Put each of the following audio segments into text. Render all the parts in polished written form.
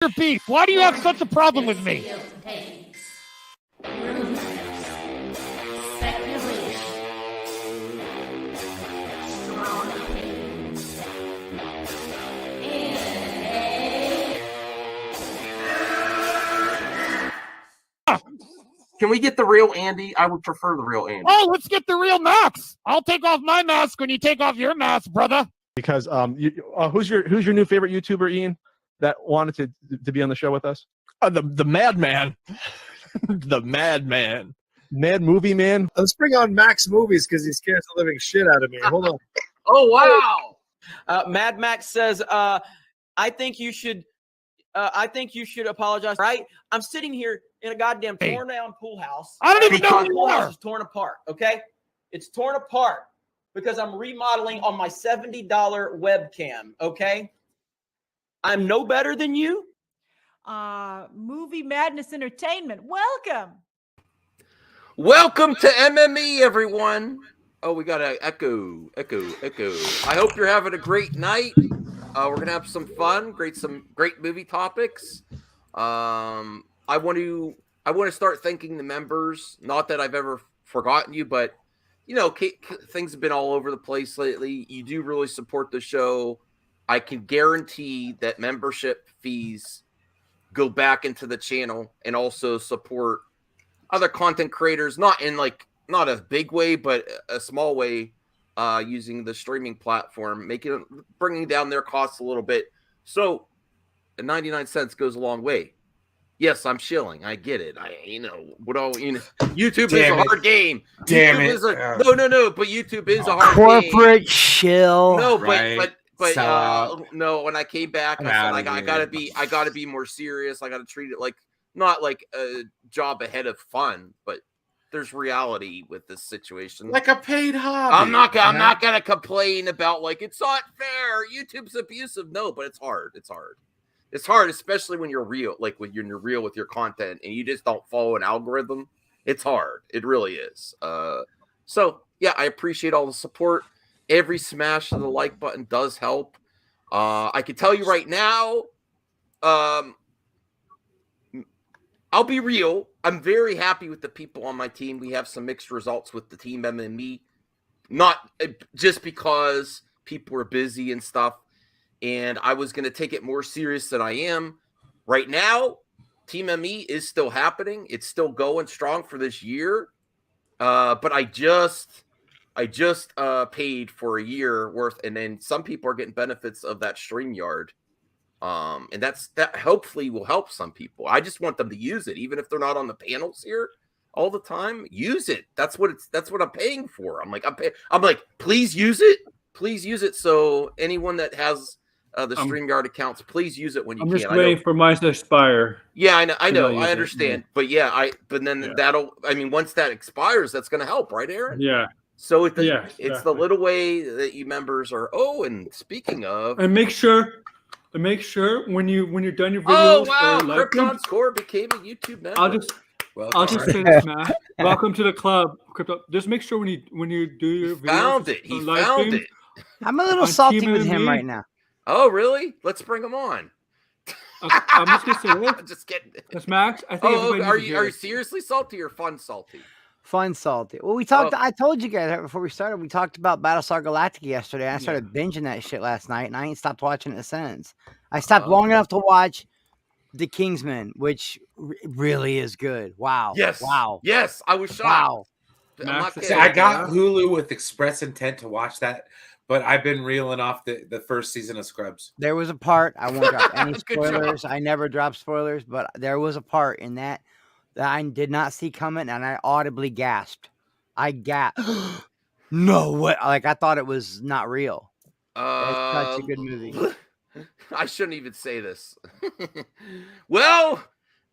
your beef? Why do you have such a problem with me? Can we get the real Andy? I would prefer the real Andy. Oh, let's get the real Max. I'll take off my mask when you take off your mask, brother. Because who's your new favorite YouTuber, Ian, that wanted to be on the show with us? The Madman. The Madman. Mad Movie Man. Let's bring on Max Movies because he scares the living shit out of me. Hold on. Oh, wow. Mad Max says, I think you should apologize. Right? I'm sitting here in a goddamn torn down pool house. I don't even know who The you pool house are. is torn apart. Okay, it's torn apart because I'm remodeling on my $70 webcam. Okay, I'm no better than you. Movie Madness Entertainment. Welcome. Welcome to MME, everyone. Oh, we got a echo. I hope you're having a great night. We're gonna have some fun. Some great movie topics. I want to start thanking the members. Not that I've ever forgotten you, but you know, things have been all over the place lately. You do really support the show. I can guarantee that membership fees go back into the channel and also support other content creators, not a big way, but a small way, using the streaming platform, bringing down their costs a little bit. So 99 cents goes a long way. Yes, I'm shilling. I get it. YouTube is a hard game. Damn YouTube it. No. But YouTube is a hard game. Corporate shill. No, Right. but no. When I came back, I said I gotta be more serious. I gotta treat it not like a job ahead of fun, but there's reality with this situation. Like a paid hobby. I'm not gonna complain about it's not fair. YouTube's abusive. No, but it's hard. It's hard, especially when you're real, when you're real with your content and you just don't follow an algorithm. It's hard. It really is. So yeah, I appreciate all the support. Every smash of the like button does help. I can tell you right now, I'll be real. I'm very happy with the people on my team. We have some mixed results with the team MME, not just because people are busy and stuff. And I was going to take it more serious than I am. Right now, Team ME is still happening. It's still going strong for this year. But I just paid for a year worth, and then some people are getting benefits of that StreamYard. And that hopefully will help some people. I just want them to use it, even if they're not on the panels here all the time. Use it. That's what I'm paying for. I'm like, please use it. Please use it. So anyone that has the StreamYard accounts, please use it when you can. I'm just waiting for mine to expire. Yeah, I know, I understand. But once that expires, that's going to help, right, Aaron? Yeah. So it's the little way that you members are. Oh, and speaking of, and make sure when you're done your videos. Oh wow, Krypton Score became a YouTube member. I'll just say this, Matt. Welcome to the club, Krypton. Just make sure when you do your videos. He found it. I'm a little salty with him right now. Oh, really? Let's bring him on. I'm just gonna say this. I'm just kidding. That's Max. I think. Are you seriously salty or fun salty? Fun salty. Well, we talked. I told you guys before we started. We talked about Battlestar Galactica yesterday. I started binging that shit last night, and I ain't stopped watching it since. I stopped long enough to watch The Kingsman, which really is good. Wow. Yes. Wow. Yes. I was shocked. Wow. I got Hulu with express intent to watch that, but I've been reeling off the first season of Scrubs. There was a part, I won't drop any spoilers. I never drop spoilers, but there was a part in that I did not see coming, and I audibly gasped. I gasped. No way. I thought it was not real. It's such a good movie. I shouldn't even say this. Well,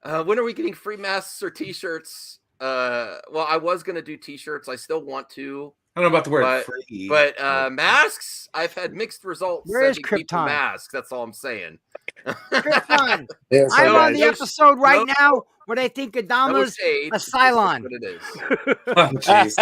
when are we getting free masks or t-shirts? Well, I was going to do t-shirts. I still want to. I don't know about the word free. But masks, I've had mixed results. Where is Krypton? Masks, that's all I'm saying. Krypton. I'm on the episode now where they think Adama's a Cylon. What it is. Oh, jeez.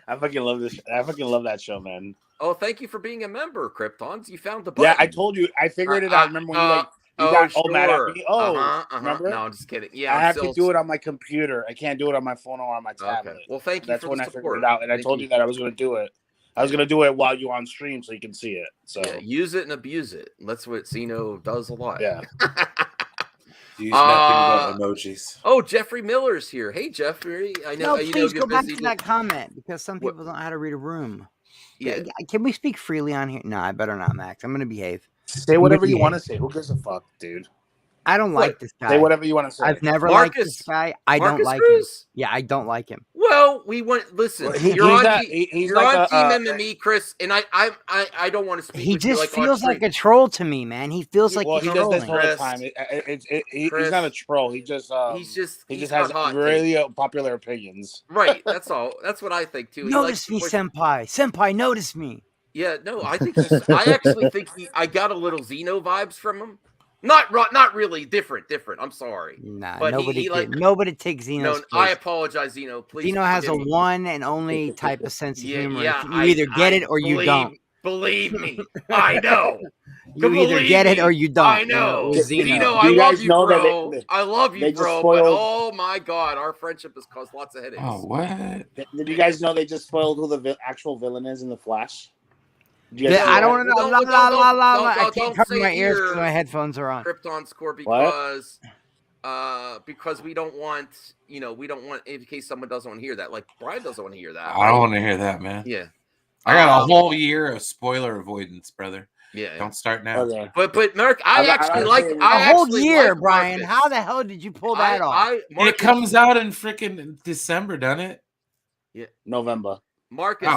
I fucking love this. I fucking love that show, man. Oh, thank you for being a member, Kryptons. You found the button. Yeah, I told you. I figured it out. Remember when you Oh, got mad at sure. me. Oh, remember? remember? No, I'm just kidding. Yeah, I have to do it on my computer. I can't do it on my phone or on my tablet. Okay. Well, thank you That's for when the I figured support. it out, and I Thank told you that I was going to do it. I was going to do it while you're on stream so you can see it. So Yeah, use it and abuse it. That's what Zeno does a lot. Yeah. Use nothing but emojis. Oh, Jeffrey Miller's here. Hey, Jeffrey. I know. No, you please know go you're back busy. to that comment because some people don't know how to read a room. Yeah. Can we speak freely on here? No, I better not, Max. I'm going to behave. Say whatever you want to say. Who gives a fuck, dude? I don't like this guy. Say whatever you want to say. I've never liked this guy. I don't like him. Yeah, I don't like him. Well, we went. Listen, Well, you're on like Team MME, Chris, and I don't want to speak. He with you just like on feels like stream. a troll to me, man. He feels like Well, he's he does this trolling. all the time. He's not a troll. He just he's has got hot really popular opinions. Right. That's all. That's what I think too. He likes Notice to me, push- senpai. Senpai, notice me. Yeah. No, I think I actually think I got a little Zeno vibes from him. Not really different. I'm sorry. Nah, but nobody takes Zeno's No, place. I apologize, Zeno. Please. Zeno has a forgive me. one and only type of sense of humor. Yeah, you either get it or you don't. Believe me, I know. You either get it or you don't. I know. Zeno. Zeno, I love you, bro. I love you, bro. But oh my God, our friendship has caused lots of headaches. Oh, what? Did you guys know they just spoiled who the actual villain is in the Flash? I don't want to know. I can't cover my ears here. because my headphones are on. Krypton score because we don't want in case someone doesn't want to hear that. Like Brian doesn't want to hear that. I don't want to hear that, man. Yeah. I got a whole year of spoiler avoidance, brother. Yeah. Don't start now. Okay. But Mark, I actually like a whole year, Brian. How the hell did you pull that off? It comes out in freaking December, doesn't it? Yeah. November. Marcus,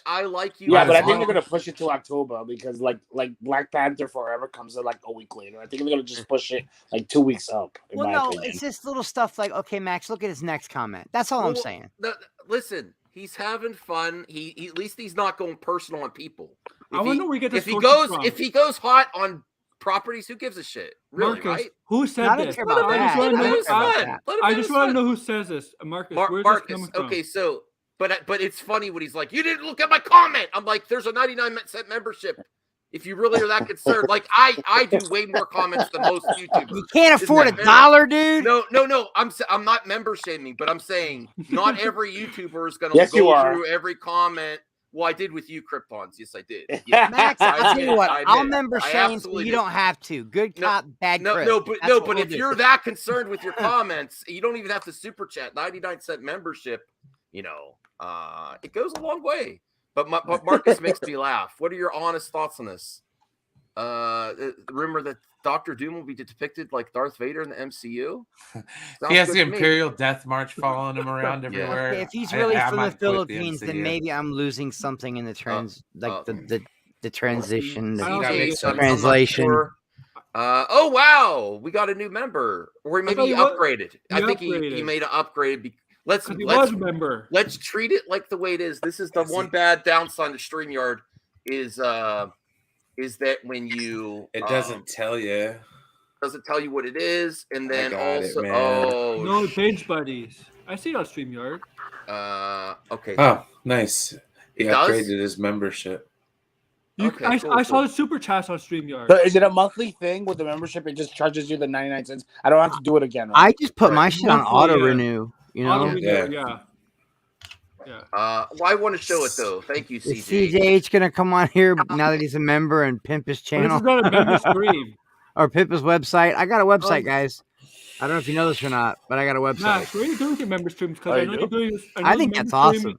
I like you. Yeah, but I think they're gonna push it to October because like Black Panther Forever comes in like a week later. I think they're gonna just push it like 2 weeks up. Well, no, it's just little stuff like, okay, Max, look at his next comment. That's all I'm saying. Listen, he's having fun. He at least he's not going personal on people. I wonder where we get this if he goes hot on properties, who gives a shit? Really, Marcus, right? who said I don't this? care about that. I just want to know who says this. Marcus, where's this coming from? Okay, so but it's funny when he's like, you didn't look at my comment. I'm like, there's a 99% membership. If you really are that concerned, like I do way more comments than most YouTubers. You can't afford $1, dude. No. I'm not member shaming, but I'm saying not every YouTuber is going to Yes, you go are. through every comment. Well, I did with you, Kryptons. Yes, I did. Yeah. Max, I'll tell you what, I'll did. member shame so you don't have to. Good cop, bad Chris. But if you're that concerned with your comments, you don't even have to super chat. 99-cent membership, it goes a long way. But Marcus makes me laugh. What are your honest thoughts on this? The rumor that Dr. Doom will be depicted like Darth Vader in the MCU? He has the Imperial Death March following him around everywhere. Okay, if he's really from the Philippines, then maybe I'm losing something in the the transition, the translation. Sure. Oh wow, we got a new member, or maybe he upgraded. I think he made an upgrade. Let's treat it like the way it is. This is the one bad downside of StreamYard is that when you doesn't tell you what it is, and then also no binge buddies. I see it on StreamYard. Okay. Oh, nice. He It upgraded does? his membership. I saw the super chats on StreamYard. So is it a monthly thing with the membership? It just charges you the 99 cents. I don't have to do it again. Right? I just put my shit on auto renew. Yeah. Well, I want to show it though. Thank you, CJ. Is CJH gonna come on here now that he's a member and pimp his channel? This is not a member stream. Or pimp his website. I got a website, guys. I don't know if you know this or not, but I got a website. Max, what are you doing with your member streams? Because I know you're doing this. I think that's awesome.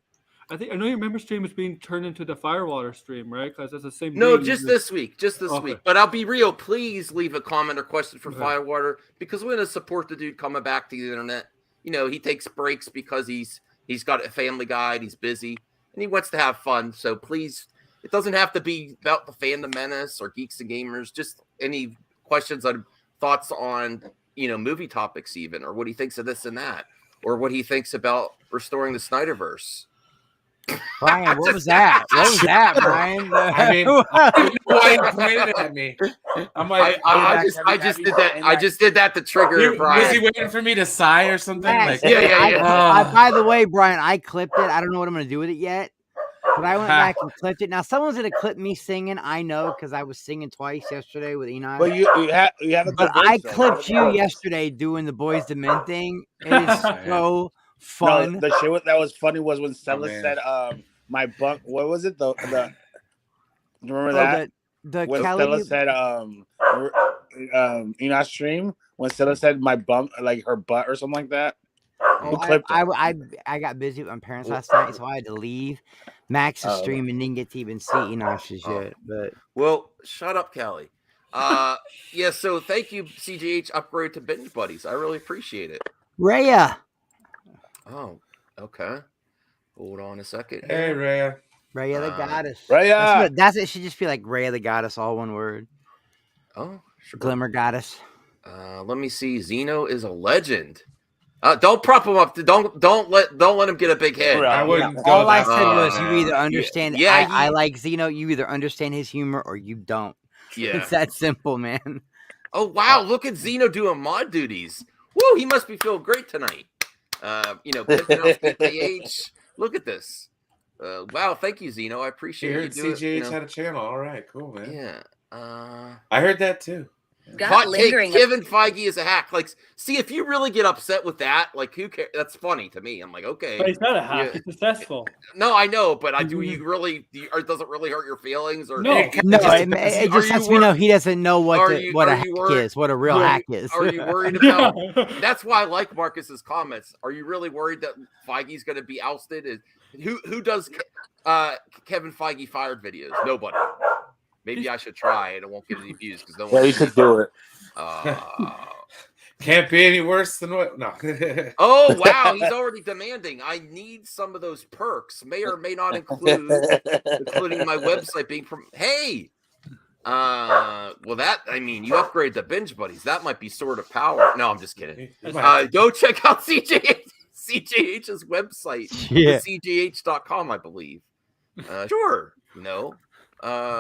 I know your member stream is being turned into the Firewater stream, right? Because that's the same. No, just this week. Week. But I'll be real. Please leave a comment or question for Firewater because we're going to support the dude coming back to the internet. He takes breaks because he's got a family guy and he's busy and he wants to have fun. So please, it doesn't have to be about the Fandom Menace or Geeks and Gamers. Just any questions or thoughts on movie topics, even, or what he thinks of this and that, or what he thinks about restoring the Snyderverse. Brian, what was that? What was that, Brian? I mean, why you pointed at me? I'm like, I just did that. I just did that to trigger Brian. Was he waiting for me to sigh or something? Max, Like, yeah. By the way, Brian, I clipped it. I don't know what I'm gonna do with it yet. But I went back and clipped it. Now someone's gonna clip me singing. I know because I was singing twice yesterday with Enoch. But you have a But good I voice, though. clipped you yesterday doing the Boys to Men thing. It is so fun. No, the shit that was funny was when Stella man. said, my bunk. What was it? The remember Oh, that? the When Kelly. Stella said, Enoch stream when Stella said my bunk, like her butt or something like that. Who Oh, clipped it? I got busy with my parents last night, so I had to leave. Max is streaming, didn't get to even see Enoch's yet. But Well, shut up, Callie. Yeah, so thank you, CGH upgrade to Binge Buddies. I really appreciate it. Rhea. Oh, okay. Hold on a second. Hey, Rhea. Rhea the goddess. Rhea. That's it. Should just be like Rhea the goddess, all one word. Oh, sure. Glimmer goddess. Let me see. Zeno is a legend. Don't prop him up. Don't let him get a big head. I wouldn't go All I that said was far. you either understand. Yeah, I like Zeno. You either understand his humor or you don't. Yeah. It's that simple, man. Oh wow! Look at Zeno doing mod duties. Woo! He must be feeling great tonight. Pimping out CGH. Look at this. Wow! Thank you, Zeno. I appreciate You you heard doing. CGH had a channel. All right, cool, man. Yeah. I heard that too. Hot take, Kevin Feige is a hack. Like, see, if you really get upset with that, like, who cares? That's funny to me. I'm like, okay. But he's not a hack. He's successful. No, I know, but do you really? Or does it really hurt your feelings? Or No. It just lets me know he doesn't know what a hack is, what a real hack is. Are you worried about? That's why I like Marcus's comments. Are you really worried that Feige's going to be ousted? Who does Kevin Feige fired videos? Nobody. Maybe I should try it. It won't get any views because no one. Yeah, you should do it. Can't be any worse than what? No. Oh wow, he's already demanding. I need some of those perks. May or may not including my website being from. Hey, well you upgrade the Binge Buddies. That might be Sword of Power. No, I'm just kidding. Go check out CJH's website. Yeah. CJH.com, I believe. Sure.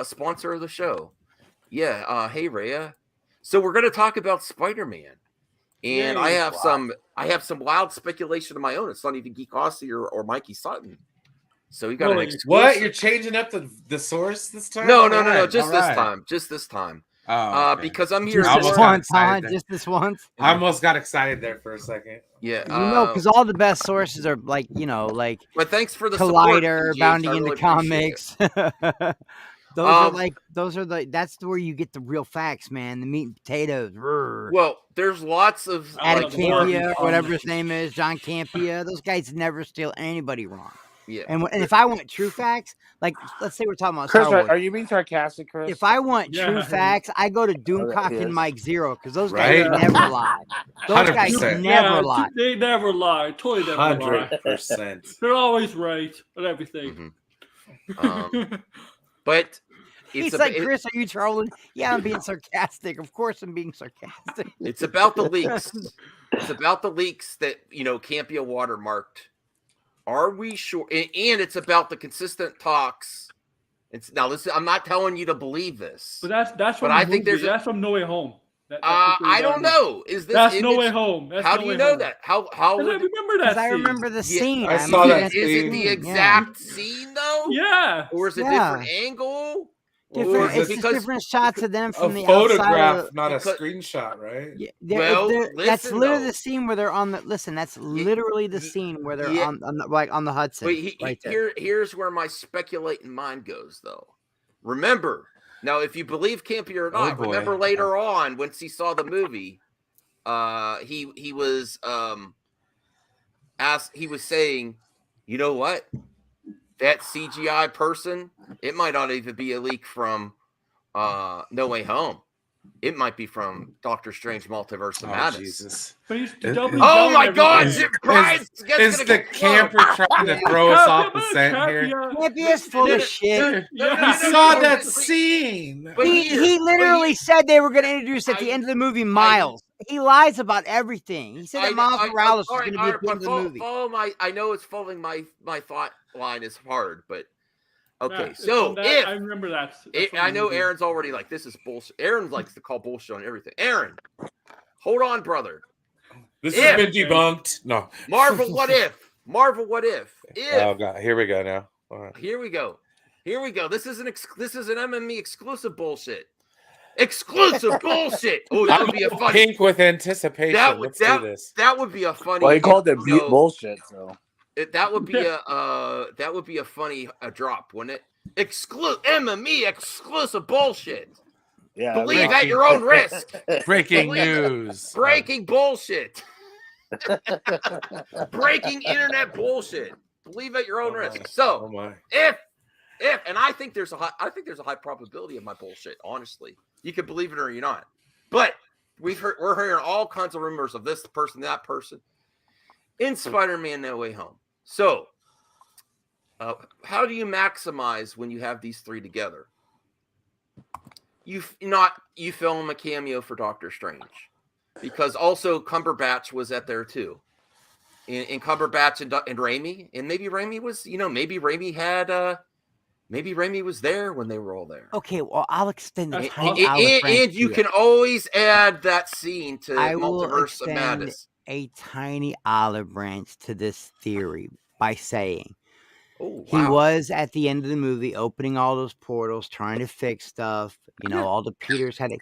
Sponsor of the show. Yeah. Hey, Rhea. So we're going to talk about Spider-Man, and I have some wild speculation of my own. It's not even Geek Aussie or Mikey Sutton. So you got an exclusive. What? You're changing up the source this time? No. Just this time. Oh, okay. Because I'm here. Just this once, huh? Just this once. I almost got excited there for a second. Yeah, because all the best sources are like But thanks for the Collider, support, Bounding really into Comics. That's where you get the real facts, man. The meat and potatoes. Well, there's lots of Campia, whatever his name is, John Campia. Those guys never steal anybody wrong. Yeah. And if I want true facts, like let's say we're talking about Chris, Star Wars. are you being sarcastic, Chris? If I want true facts, I go to Doomcock and Mike Zero because those guys Right? never lie. Those guys 100%. never lie. They never lie. Totally never lie. 100%. They're always right on everything. But He's like, Chris, are you trolling? Yeah, I'm being sarcastic. Of course I'm being sarcastic. It's about the leaks. It's about the leaks that, Campia watermarked. Are we sure? And it's about the consistent talks. Now, listen, I'm not telling you to believe this. But that's from I think that's from No Way Home. I don't know. Is this that's No Way Home? That's how No do you Way know Home. that? How I would remember that. I remember the scene. I saw that. Is it the exact scene though? Yeah. Or is it a different angle? It's just different shots of them from the photograph, outside. not a screenshot, right? Yeah, that's listen, literally though. the scene where they're on the. Listen, that's literally the scene where they're on the Hudson. But here's where my speculating mind goes, though. Remember, now if you believe Campy or not, remember later on once he saw the movie, he was he was saying, you know what? That CGI person, it might not even be a leak from No Way Home. It might be from Doctor Strange Multiverse of Madness. Jesus. Oh my God! Is the camper trying to throw us off the scent here? Campy is full of shit. You saw that scene. He literally said they were going to introduce at the end of the movie Miles. He lies about everything. He said that Miles Morales was going to be at the end of the movie. I know it's following my thought line is hard, but okay. I remember that. I know Aaron's already like, this is bullshit. Aaron likes to call bullshit on everything. Aaron, hold on, brother. This has been debunked. No. Marvel, what if? Marvel, what if? Oh God, here we go now. Here we go. This is an MME exclusive bullshit. Exclusive bullshit. Oh, that would be a funny. Pink with anticipation. Let's do this. That would be a funny. Well, he called it bullshit. So that would be a funny drop, wouldn't it? MME exclusive bullshit. Yeah. Believe at your own risk. Breaking news. Breaking bullshit. Breaking internet bullshit. Believe at your own risk. So if and I think there's a high probability of my bullshit, honestly. You can believe it or you're not. But we're hearing all kinds of rumors of this person, that person in Spider-Man No Way Home. So how do you maximize when you have these three together? You film a cameo for Doctor Strange, because also Cumberbatch was at there too. In Cumberbatch and Raimi, and maybe Raimi was, maybe Raimi was there when they were all there. Okay, well, I'll extend the and you can always add that scene to Multiverse of Madness. A tiny olive branch to this theory by saying he was at the end of the movie opening all those portals, trying to fix stuff. All the Peters had it.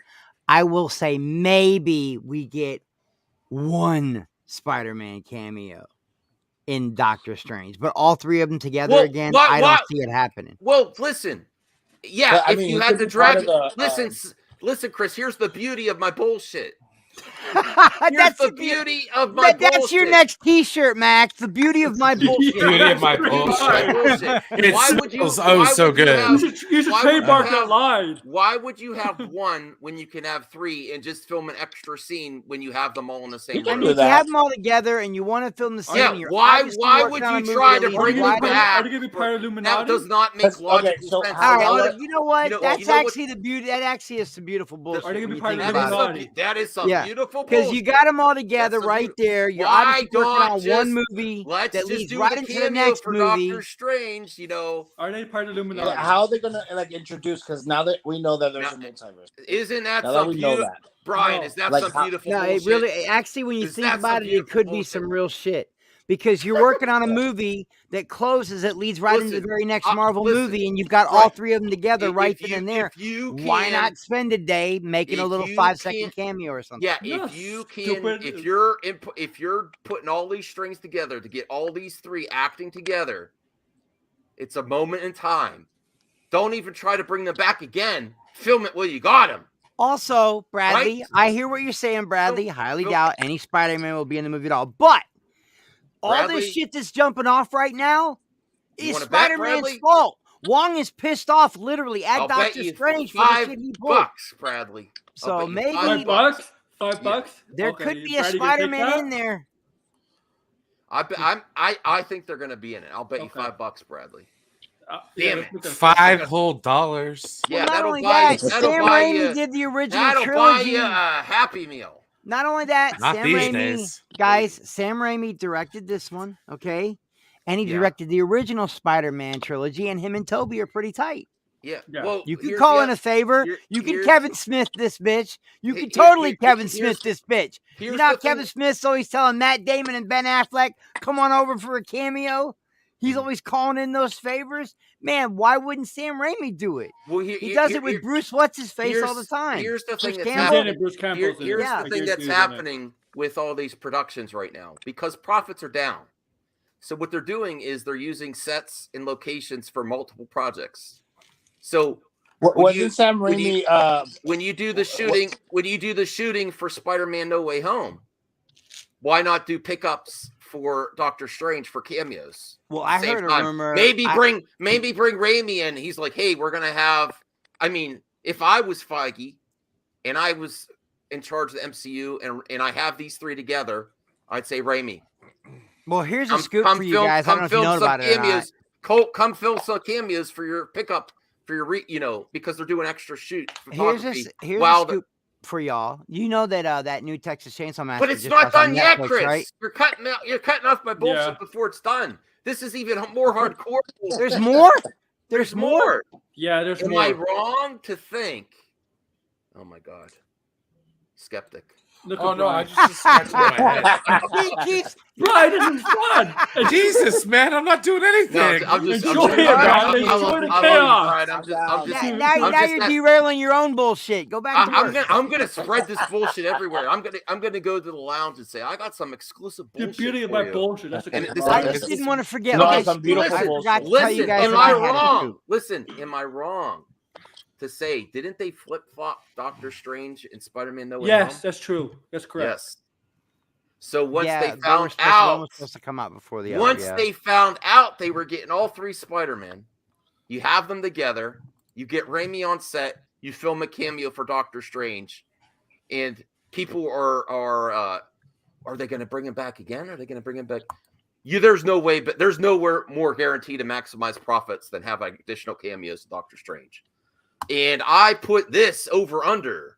I will say maybe we get one Spider-Man cameo in Doctor Strange, but all three of them together again, I don't see it happening. Well, listen, if you had to drag it, listen, Chris. Here's the beauty of my bullshit. That's the beauty of my bullshit. That's your next T-shirt, Max. The beauty of my bullshit. Beauty of my bullshit. Why would you? So good. You should trademark that line. Why would you have one when you can have three and just film an extra scene when you have them all in the same room? If you have them all together and you want to film the scene, why would you try to bring them back? Are you going to be part of Illuminati? That does not make logical sense. All right, you know what? That's actually the beauty. That actually is some beautiful bullshit. Are you going to be part of Illuminati? That is some beautiful bullshit. Because you got them all together right there. You're obviously working on one movie that leads right into the next movie. Doctor Strange, Are they part of Illuminati? How are they gonna introduce? Because now that we know that there's a multiverse, isn't that some beautiful? Brian, is that some beautiful? No, it really. Actually, when you think about it, it could be some real shit. Because you're working on a movie that closes, that leads right into the very next Marvel movie, and you've got all three of them together right then and there. Why not spend a day making a little 5-second cameo or something? Yeah, if you're putting all these strings together to get all these three acting together, it's a moment in time. Don't even try to bring them back again. Film it while you got them. Also, Bradley, I hear what you're saying, Bradley. Highly doubt any Spider-Man will be in the movie at all, but all this shit that's jumping off right now is Spider-Man's fault. Wong is pissed off, literally, at Doctor Strange for the shit he pulled. $5, Bradley. So maybe $5. $5? There could be a Spider-Man in there. I think they're going to be in it. I'll bet you $5, Bradley. Damn it! $5 whole. Yeah, that'll buy that, Sam Raimi did the original trilogy. That'll buy you a Happy Meal. Not only that, Not Sam these Raimi, days. guys, Sam Raimi directed this one, okay? And he directed the original Spider-Man trilogy, and him and Toby are pretty tight. Yeah. Well, you can call in a favor. You can Kevin Smith this bitch. You can totally Kevin Smith this bitch. You know how Kevin Smith's always telling Matt Damon and Ben Affleck, come on over for a cameo? He's always calling in those favors. Man, why wouldn't Sam Raimi do it? Well, he does it with Bruce What's-His-Face all the time. Here's the thing that's happening with all these productions right now, because profits are down. So what they're doing is they're using sets and locations for multiple projects. So wasn't Sam Raimi when you do the shooting for Spider-Man No Way Home, why not do pickups for Doctor Strange for cameos? Well, I heard a rumor. Maybe bring Raimi in. He's like, hey, we're gonna have. I mean, if I was Feige and I was in charge of the MCU and I have these three together, I'd say Raimi. Well, here's a scoop for you guys. I don't know if you know about it or not. Come film some cameos for your pickup for your because they're doing extra shoot. Here's a scoop for y'all. You know that that new Texas Chainsaw Massacre. But it's not done yet, Netflix, Chris. Right? You're cutting off my bullshit before it's done. This is even more hardcore. There's more. There's more. Yeah, there's more. Am I wrong to think? Oh my God, skeptic. Look Oh at no, I Brian. just scratched my head. He keeps Brian, this is fun. Jesus, man, I'm not doing anything. No, I'm just Enjoy it, man. Enjoy the chaos. I'm just now you're derailing your own bullshit. Go back to work. I'm gonna spread this bullshit everywhere. I'm gonna go to the lounge and say I got some exclusive The bullshit. beauty of for my you. bullshit. That's And a this- I just didn't want to forget. No, Okay, some beautiful I bullshit. forgot to tell you Listen, guys am that I had a wrong? scoop. Listen, am I wrong to say didn't they flip flop Doctor Strange and Spider-Man No Way Yes, Home? that's true. That's correct. Yes. So once Yeah, they were found supposed- one out, was supposed to come out before the other. once Yeah. they found out they were getting all three Spider-Man, you have them together. You get Raimi on set. You film a cameo for Doctor Strange, and people are they going to bring him back again? Are they going to bring him back? There's no way, but there's nowhere more guaranteed to maximize profits than have additional cameos of Doctor Strange. And I put this over under,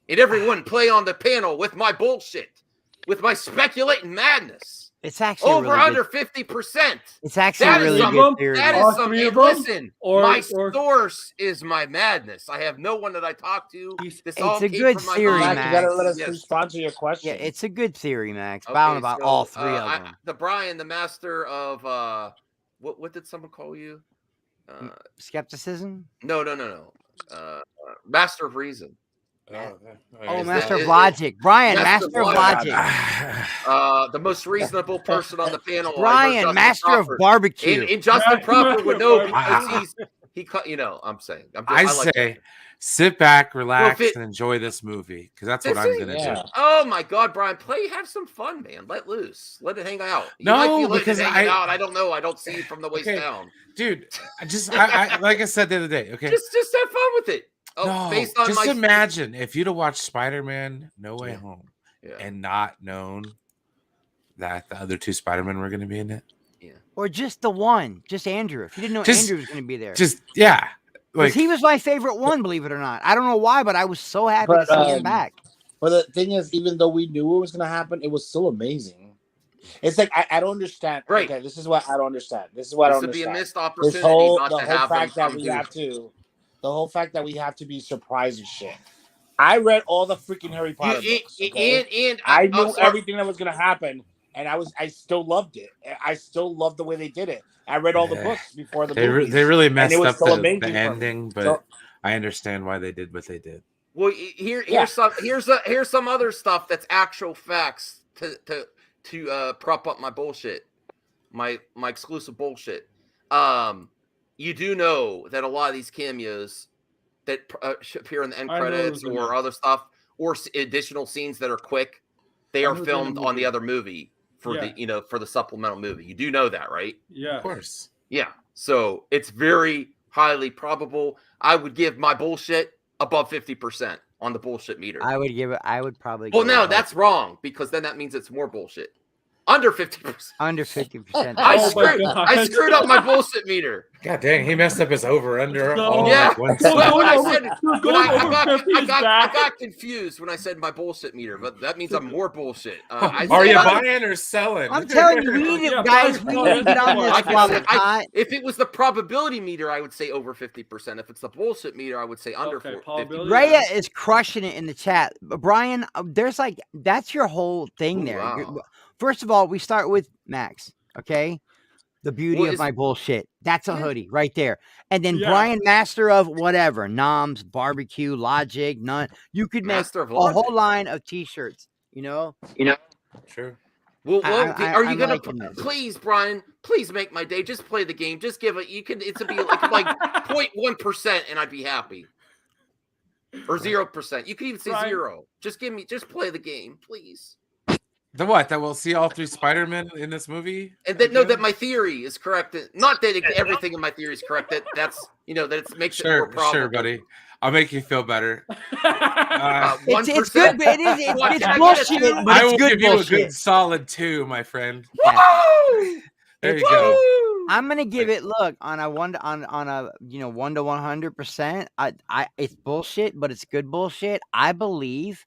and everyone play on the panel with my bullshit, with my speculating madness. It's actually Over really under good. 50%. It's actually That a is really some- good theory. That All is some. three of them? Listen, Or- my or- source is my madness. I have no one that I talk to. This all It's a came good from my theory, mind. Max, you gotta let us Yes. respond to your question. Yeah, it's a good theory, Max. Okay, Bound about so, all three of them. the Brian, the master of what did someone call you? Skepticism? No. Master of reason. Oh, Is Master that- of Logic. Brian, Master Master of of Logic. Logic. The most reasonable person on the panel. I heard Brian, Justin Master of Crawford. Barbecue. And Justin Crawford would know because Barbecue. he cut. I'm saying. I like say, that. sit back, relax, Well, if it- and enjoy this movie because that's what This I'm is- gonna do. Oh my God, Brian, have some fun, man. Let loose, let it hang out. You No, might be letting because it hang out. I don't know. I don't see it from the waist Okay. down. Dude, I like I said the other day. Okay, Just have fun with it. Oh, no, based on just my imagine if you'd have watched Spider-Man No Way Home Yeah. and not known that the other two Spider-Men were going to be in it. Or just the one. Just Andrew. If you didn't know Andrew was going to be there. Yeah. Because he was my favorite one, believe it or not. I don't know why, but I was so happy to see him back. But the thing is, even though we knew it was going to happen, it was still amazing. It's like I don't understand. Right. Okay, this is what I don't understand. This is what I don't This would be a understand. missed opportunity This whole, not the to whole have fact them that come we do- have to, the whole fact that we have to be surprised and shit. I read all the freaking Harry Potter books. Okay? And I knew sorry. everything that was going to happen, and I still loved it. I still loved the way they did it. I read all the books before the They movies. really and it messed was up still the amazing for me. ending, but So- I understand why they did what they did. Well, here's some other stuff that's actual facts to prop up my bullshit, my exclusive bullshit. You do know that a lot of these cameos that appear in the end I know credits those or are- other stuff or additional scenes that are quick, they I are know they're in the filmed on movie. the other movie for Yeah. for the supplemental movie. You do know that, right? Yeah. Of course. Yeah. So it's very highly probable. I would give my bullshit above 50% on the bullshit meter. I would probably Well, give it no, like that's wrong because then that means it's more bullshit. Under 50%. under 50%. I Oh my screwed, God. I screwed up my bullshit meter. God dang, he messed up his over-under No. all Yeah. like one Well, When second. I over- said, going when I over 50 is I bad. got confused when I said my bullshit meter, but that means I'm more bullshit. I Are said you under- buying or selling? I'm telling you, we need Yeah, to, guys, probably- we need to get on I this I club. could- if it was the probability meter, I would say over 50%. If it's the bullshit meter, I would say under Okay, 50%. probability. Raya is crushing it in the chat. But Brian, there's like that's your whole thing Ooh, there. wow. First of all, we start with Max, okay? The beauty Well, of is- my bullshit. That's a hoodie right there. And then Yeah. Brian, master of whatever, noms, barbecue, logic, none. You could make Master of a Logic. whole line of t-shirts, you know? True. Well, are you I'm gonna liking this. please, Brian? Please make my day. Just play the game. Just give it. You can. It's a be like 0.1%, and I'd be happy. Or 0%. You could even say Brian. 0. Just play the game, please. The what? That we'll see all three Spider-Men in this movie? And then know again? that my theory is correct. Not that everything in my theory is correct. That it makes it more Sure, probable. sure, buddy. I'll make you feel better. It's 1%. good, but it is What, it's can I get bullshit, a two? but I it's will good give you bullshit. a good solid 2, my friend. Woo! There you go. Woo! I'm gonna give it. Look, on a 1 to 100%. It's bullshit, but it's good bullshit. I believe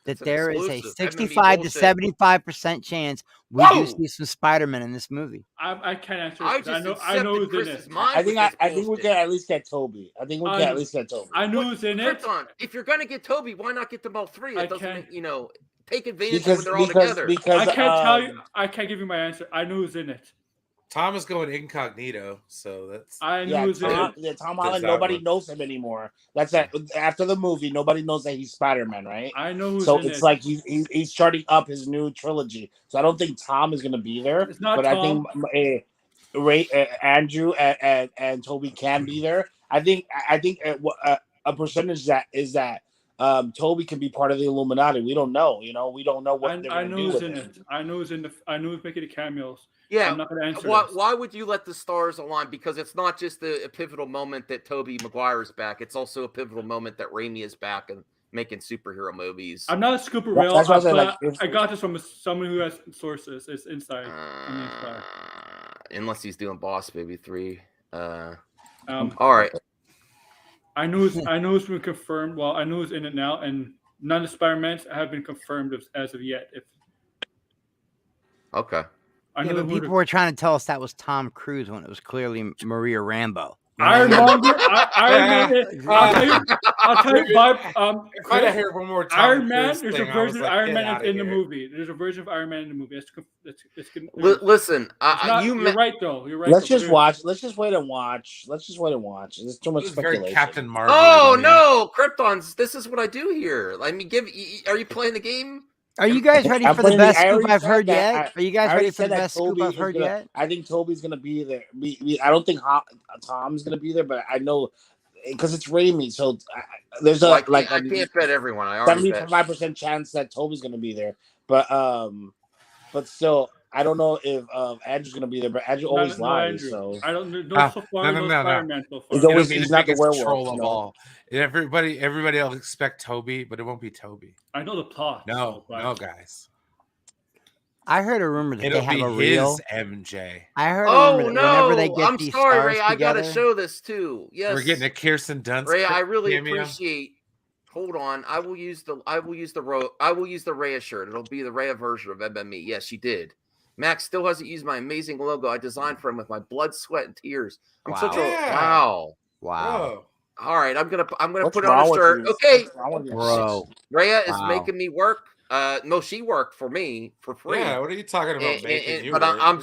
that It's an there is a exclusive. 65 to bullshit. 75% chance we Whoa! do see some Spider-Man in this movie. I can't answer I this. I just know accepted who's in Chris's it. mind I think with this I think we bullshit. can at least get Toby. I think we can at least get Toby. I know who's in it. Krypton. If you're gonna get Toby, why not get them all three? I It doesn't can't- make, take advantage when they're all together. I can't tell you. I can't give you my answer. I know who's in it. Tom is going incognito, so that's. I know who's in it. Tom Holland. Nobody knows him anymore. That's after the movie. Nobody knows that he's Spider-Man, right? I know who's so in it's it. like he's starting up his new trilogy. So I don't think Tom is going to be there. It's not but Tom. I think Andrew and Toby can be there. I think a percentage that Toby can be part of the Illuminati. We don't know. We don't know what they're going to do who's with in it. it. I know who's in the. I know who's making the cameos. Yeah. I'm not going to answer Why would you let the stars align? Because it's not just a pivotal moment that Tobey Maguire is back. It's also a pivotal moment that Raimi is back and making superhero movies. I'm not a super real. That's what I said, I got this from someone who has sources. It's inside. Unless he's doing Boss Baby 3. All right. I know it's been confirmed. Well, I know who's in it now, and none of the Spider-Mans have been confirmed as of yet. Okay. But people were trying to tell us that was Tom Cruise when it was clearly Maria Rambo. Ironmonger. I'll tell you, Bob. If I hear one more Tom Iron Man. Cruise There's thing, a I version was of like, Iron get Man outta in the here. movie. There's a version of Iron Man in the movie. Listen, you're right though. You're right. Let's just watch. Let's just wait and watch. There's too much speculation. Captain Marvel. Oh no, Kryptons! This is what I do here. I mean, are you playing the game? Are you guys ready for the best scoop I've heard yet? Are you guys ready for the best scoop I've heard yet? I think Toby's gonna be there. I don't think Tom's gonna be there, but I know because it's Raimi. So there's I can't bet everyone. I already 75% chance that Toby's gonna be there, but still. I don't know if Andrew's gonna be there, but Andrew always lies. Andrew. So I don't know. So far, No. Spider-Man so far. He's not the werewolf. Of all. Everybody else expect Toby, but it won't be Toby. I know the plot. No, guys. I heard a rumor that It'll they have be a real his MJ. I heard a rumor that whenever they get I'm these sorry, stars Ray. I together, gotta show this too. Yes, We're getting a Kirsten Dunst. Ray, I really cameo. appreciate. Hold on, I will use the Raya shirt. It'll be the Raya version of MME. Yes, she did. Max still hasn't used my amazing logo I designed for him with my blood, sweat, and tears. I'm such a wow. Whoa. All right, I'm gonna What's put it on a wrong shirt. with Okay, you? bro. Raya is making me work. No, she worked for me for free. Yeah, what are you talking about? But I'm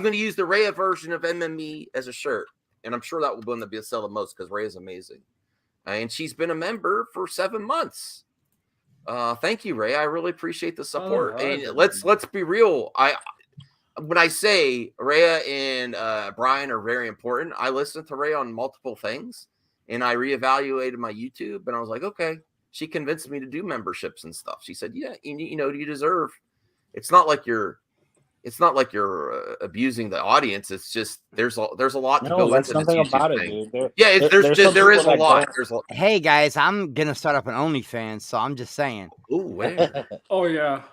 gonna use the Raya version of MME as a shirt, and I'm sure that will be sell the most because Raya is amazing, and she's been a member for 7 months. Thank you, Ray. I really appreciate the support. And let's be real. When I say Rhea and Brian are very important, I listened to Ray on multiple things, and I reevaluated my YouTube, and I was like, okay. She convinced me to do memberships and stuff. She said, "Yeah, you deserve. It's not like you're abusing the audience. It's just there's a lot to go into something this about thing. It, dude. There is a lot. Hey guys, I'm gonna start up an OnlyFans, so I'm just saying. Ooh, where? Oh yeah.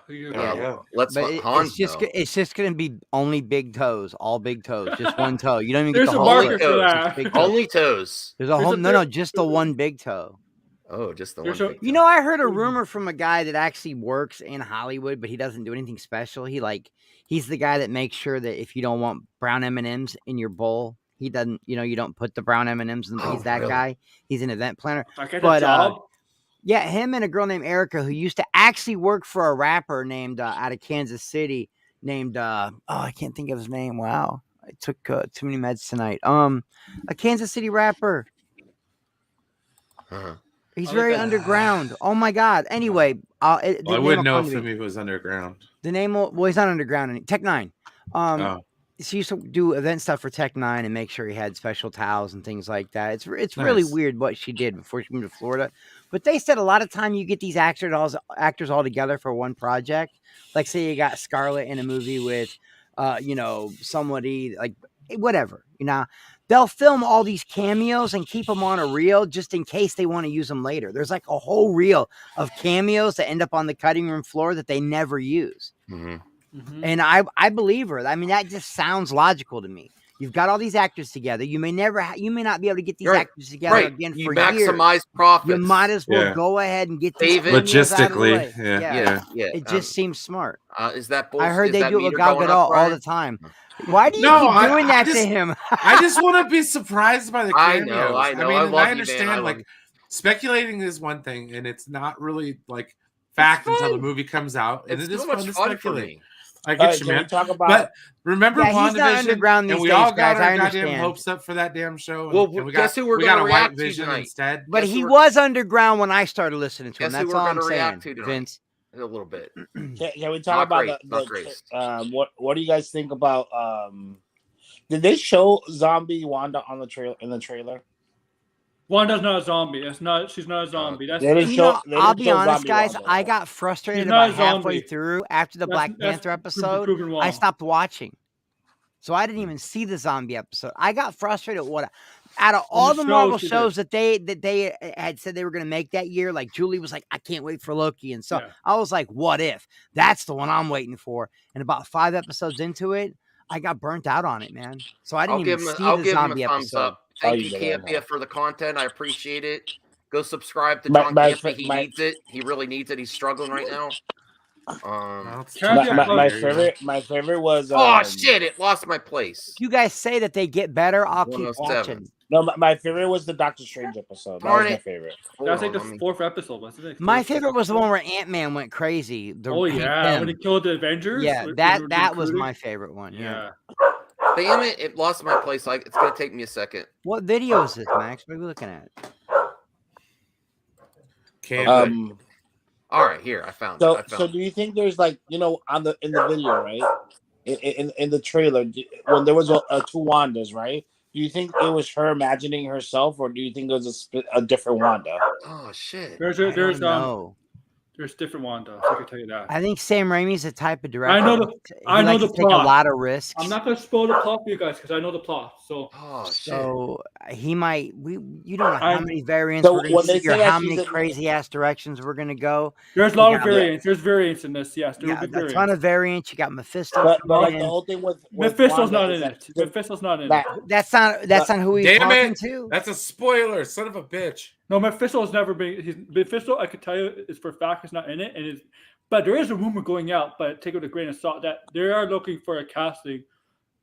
Let's. It's just gonna be only big toes, all big toes, just one toe. You don't even There's get the a whole market for that. Only toes. There's a whole no, just the one big toe. Oh, just the There's one. You know, I heard a rumor from a guy that actually works in Hollywood, but he doesn't do anything special. He's the guy that makes sure that if you don't want brown M&Ms in your bowl, he doesn't. You don't put the brown M&Ms. He's that guy. He's an event planner. But yeah, him and a girl named Erica who used to actually work for a rapper named out of Kansas City named I can't think of his name. Wow, I took too many meds tonight. A Kansas City rapper. He's very underground. Oh my God. Anyway, I wouldn't know if he was underground. The name, he's not underground. Tech 9. She used to do event stuff for Tech 9 and make sure he had special towels and things like that. It's nice. Really weird what she did before she moved to Florida. But they said a lot of time you get these actors all together for one project. Like say you got Scarlett in a movie with, somebody like whatever, They'll film all these cameos and keep them on a reel just in case they want to use them later. There's like a whole reel of cameos that end up on the cutting room floor that they never use. Mm-hmm. Mm-hmm. And I believe her. I mean, that just sounds logical to me. You've got all these actors together. You may not be able to get these actors together again for maximize years. Profits. You might as well go ahead and get these logistically. Yeah. It just seems smart. Is that bullshit? I heard they do it with Gal Gadot all the time. Why do you keep doing that to him? I just want to be surprised by the cameos. I know. I mean, I understand. speculating is one thing, and it's not really like fact until the fun. movie comes out, and It's it is too much fun to fun for speculate. me. I All get right, you, can we man. talk about? But remember Yeah, he's not WandaVision, underground and these we days, all got guys. I our goddamn understand. hopes up for that damn show. Well, and we guess got, who we're we got gonna a react White to Vision tonight? instead. But Guess he who we're- was underground when I started listening to him. Guess who That's we're all I'm gonna react saying, to tonight? Vince. A little bit. Can we talk Not about great, not great. what do you guys think about did they show zombie Wanda on the trailer? Wanda's not a zombie. It's not. She's not a zombie. That's They didn't You show, know, they I'll didn't be show honest, zombie guys. Wanda. I got frustrated She's not about a halfway zombie. through after the Black Panther episode. proven wrong. I stopped watching, so I didn't even see the zombie episode. I got frustrated. Out of all the Marvel shows that they had said they were going to make that year, like Julie was like, I can't wait for Loki, and so I was like, what if? That's the one I'm waiting for. And about 5 episodes into it, I got burnt out on it, man. So I didn't even see the zombie a thumbs episode. up. Thank you, Campia, for the content. I appreciate it. Go subscribe to John Campia. He needs it. He really needs it. He's struggling right now. My favorite was. Oh shit! It lost my place. You guys say that they get better. I'll keep 107. watching. No, my favorite was the Doctor Strange episode. That was my favorite. That's like the 4th episode. Wasn't it? My favorite was the one where Ant-Man went crazy. Oh yeah, when he killed the Avengers. Yeah, that was my favorite one. Yeah. Damn it! It lost my place. Like it's gonna take me a second. What video is this, Max? What are we looking at? All right, here I found it. So do you think there's like in the video, right? In the trailer, when there was two Wandas, right? Do you think it was her imagining herself, or do you think it was a different Wanda? Oh shit! There's different Wanda. So I can tell you that. I think Sam Raimi's the type of director. I know the take plot. a lot of risks. I'm not gonna spoil the plot for you guys because I know the plot. So he might. You don't know how many variants we're going to see or how many crazy ass directions we're going to go. There's a lot of variants. There's variants in this. Yes, a ton of variants. You got Mephisto. But like the whole thing with Mephisto's Wanda not in it. Mephisto's not in it. That's not who he's talking to. That's a spoiler, son of a bitch. No, Mephisto has never been. Mephisto, I could tell you, is for a fact is not in it, but there is a rumor going out. But take it with a grain of salt that they are looking for a casting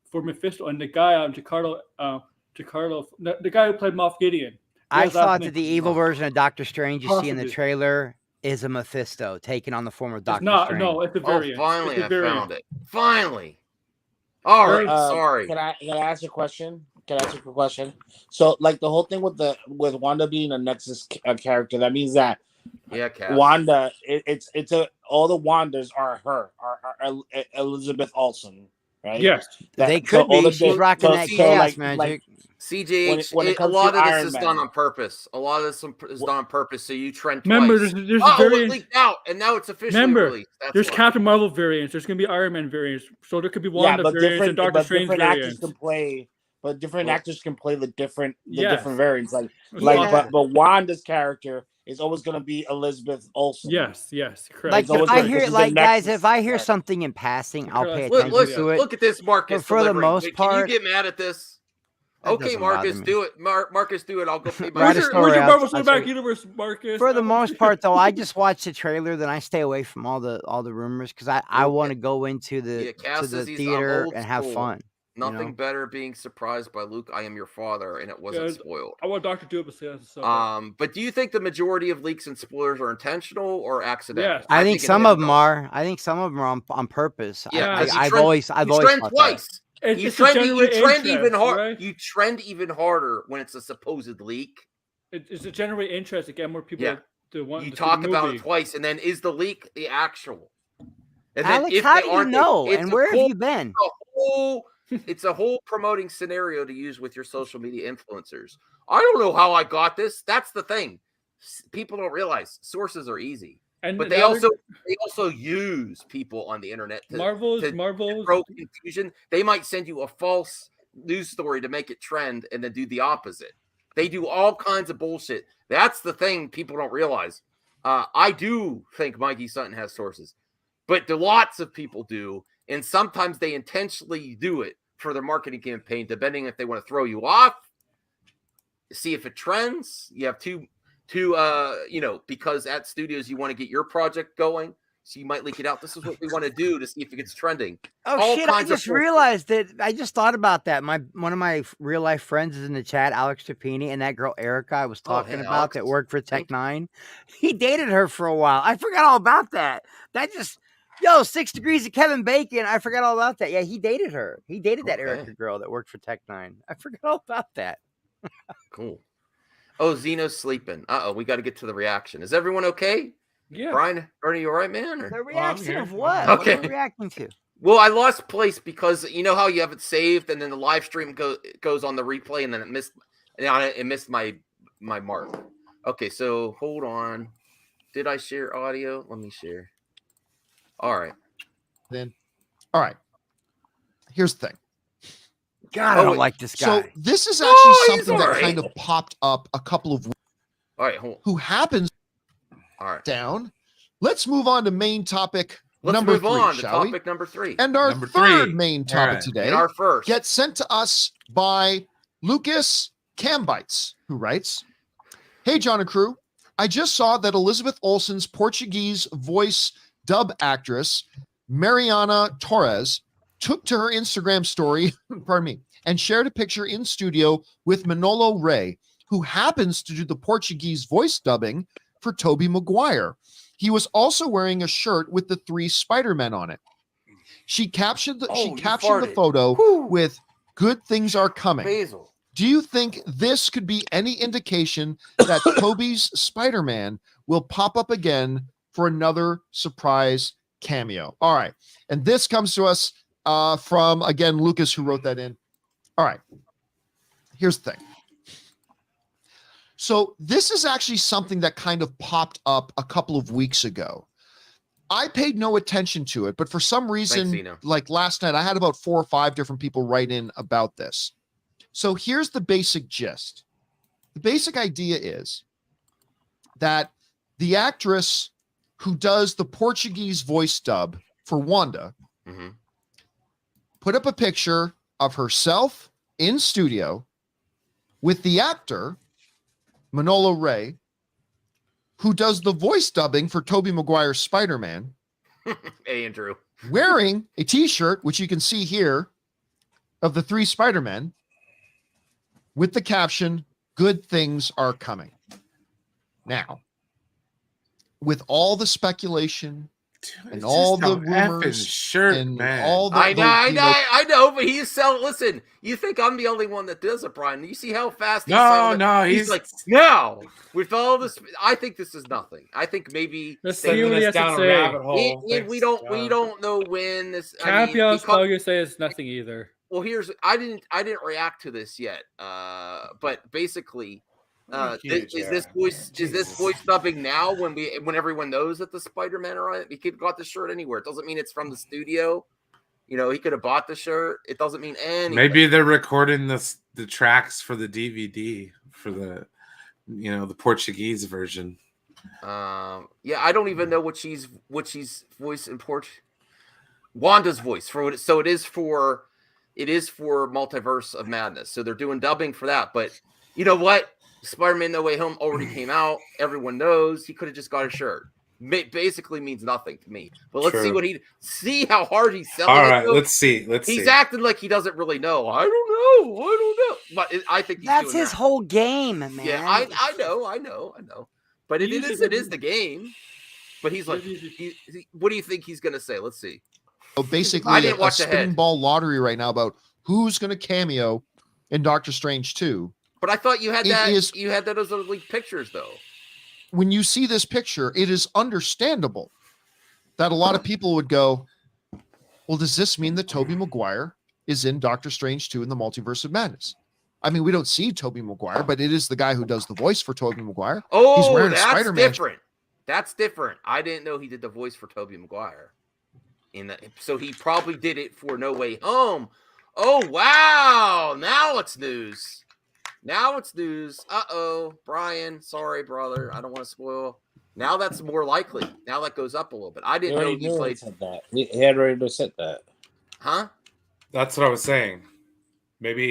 for Mephisto, and the guy Giancarlo, the guy who played Moff Gideon. I thought that the evil version of Doctor Strange you see in the trailer is a Mephisto taking on the form of Doctor Strange. No, it's a variant. Finally, I found it. Finally. All right, sorry. Can I ask a question? Can I ask a quick question? So, like the whole thing with Wanda being a Nexus character, that means that Wanda, all the Wandas are her, are Elizabeth Olsen, right? Yes, they could be. She's rocking that chaos magic. CJH, a lot of this is done on purpose. A lot of this is done on purpose. So you trend twice. Remember, there's it leaked out, and now it's officially released. There's Captain Marvel variants. There's going to be Iron Man variants. So there could be Wanda variants and Doctor Strange variants. But different actors can play the different variants. But Wanda's character is always going to be Elizabeth Olsen. Yes, correct. Like if I hear something in passing, I'll pay attention to it. Look at this, Marcus. But for the most part, can you get mad at this? Okay, Marcus, do it. Marcus, do it. I'll go pay Where's your Marvel Cinematic Universe, Marcus? For the most part, though, I just watch the trailer, then I stay away from all the rumors because I want to go into the theater and have fun. Nothing better being surprised by Luke. I am your father, and it wasn't spoiled. I want Dr. Doom to say so. But do you think the majority of leaks and spoilers are intentional or accidental? Yes. I think some of them are. I think some of them are on purpose. Yeah, I've always thought twice. That. You trend even harder. Right? You trend even harder when it's a supposed leak. It's to generate interest to get more people to want. You talk about it twice, and then is the leak the actual? And Alex, then how do you know? And where have you been? It's a whole promoting scenario to use with your social media influencers. I don't know how I got this. That's the thing. People don't realize sources are easy, but they also use people on the internet to grow confusion. They might send you a false news story to make it trend and then do the opposite. They do all kinds of bullshit. That's the thing people don't realize. I do think Mikey Sutton has sources, but lots of people do. And sometimes they intentionally do it for their marketing campaign, depending if they want to throw you off, see if it trends. You have two, because at studios you want to get your project going. So you might leak it out. This is what we want to do to see if it gets trending. Oh All shit! I kinds of just realized that. I just thought about that. One of my real life friends is in the chat, Alex Tapini, and that girl Erica I was talking about Alex. that worked for Tech9. He dated her for a while. I forgot all about that. That just 6 Degrees of Kevin Bacon. I forgot all about that. Yeah, he dated her. He dated that Erica girl that worked for Tech9. I forgot all about that. Cool. Oh, Zeno's sleeping. We got to get to the reaction. Is everyone okay? Yeah. Brian, Ernie, you all right, man? Or? The reaction of what? Okay. What are we reacting to? Well, I lost place because you know how you have it saved and then the live stream goes on the replay and then it missed my mark. Okay, so hold on. Did I share audio? Let me share. All right. All right. Here's the thing. God, I don't like this guy. So this is actually something that kind of popped up a couple of weeks. All right, hold on. Who happens down. Let's move on to main topic number 3, shall we? Topic number 3. And our third main topic today and our first gets sent to us by Lucas Cambites, who writes, "Hey, John and crew. I just saw that Elizabeth Olsen's Portuguese voice dub actress, Mariana Torres, took to her Instagram story, and shared a picture in studio with Manolo Rey, who happens to do the Portuguese voice dubbing for Tobey Maguire. He was also wearing a shirt with the 3 Spider-Men on it. She captioned the photo with 'Good things are coming.' Basil. Do you think this could be any indication that Tobey's Spider-Man will pop up again for another surprise cameo?" All right. And this comes to us from, again, Lucas, who wrote that in. All right. Here's the thing. So this is actually something that kind of popped up a couple of weeks ago. I paid no attention to it, but for some reason, like last night, I had about 4 or 5 different people write in about this. So here's the basic gist. The basic idea is that the actress who does the Portuguese voice dub for Wanda put up a picture of herself in studio with the actor Manolo Rey, who does the voice dubbing for Tobey Maguire's Spider-Man. Hey, Andrew. Wearing a t-shirt, which you can see here, of the 3 Spider-Men, with the caption, "Good things are coming." Now, with all the speculation and all the rumors shirt, and man. all the I know, but he's selling. Listen, you think I'm the only one that does it, Brian? You see how fast? He's like, no. With all this, I think this is nothing. I think maybe let's see what he has to say. Rabbit hole. We don't know when this. Cameos probably say it's nothing either. Well, I didn't react to this yet. But basically. Is this voice dubbing now when everyone knows that the Spider-Man are on it? He could have got the shirt anywhere. It doesn't mean it's from the studio. You know, he could have bought the shirt. It doesn't mean anything. Maybe they're recording the tracks for the DVD for the the Portuguese version. Yeah, I don't even know what she's voiced in Wanda's voice for what. So it is for Multiverse of Madness. So they're doing dubbing for that. But you know what? Spider-Man No Way Home already came out. Everyone knows he could have just got a shirt. Basically means nothing to me. But let's see how hard he's selling. All right, it, let's see. He's acting like he doesn't really know. I don't know. But I think that's his whole game, man. Yeah, I know. But it is the game. But he's like, what do you think he's gonna say? Let's see. So basically, I didn't watch a spinning ball lottery right now about who's going to cameo in Doctor Strange 2. But I thought you had you had those leaked pictures, though. When you see this picture, it is understandable that a lot of people would go, well, does this mean that Tobey Maguire is in Doctor Strange 2 in the Multiverse of Madness? I mean, we don't see Tobey Maguire, but it is the guy who does the voice for Tobey Maguire. Oh, he's wearing that's a Spider-Man. Different. That's different. I didn't know he did the voice for Tobey Maguire. So he probably did it for No Way Home. Oh, wow. Now it's news. Uh-oh, Brian. Sorry, brother. I don't want to spoil. Now that's more likely. Now that goes up a little bit. I didn't know he played that. He had already said that. Huh? That's what I was saying. Maybe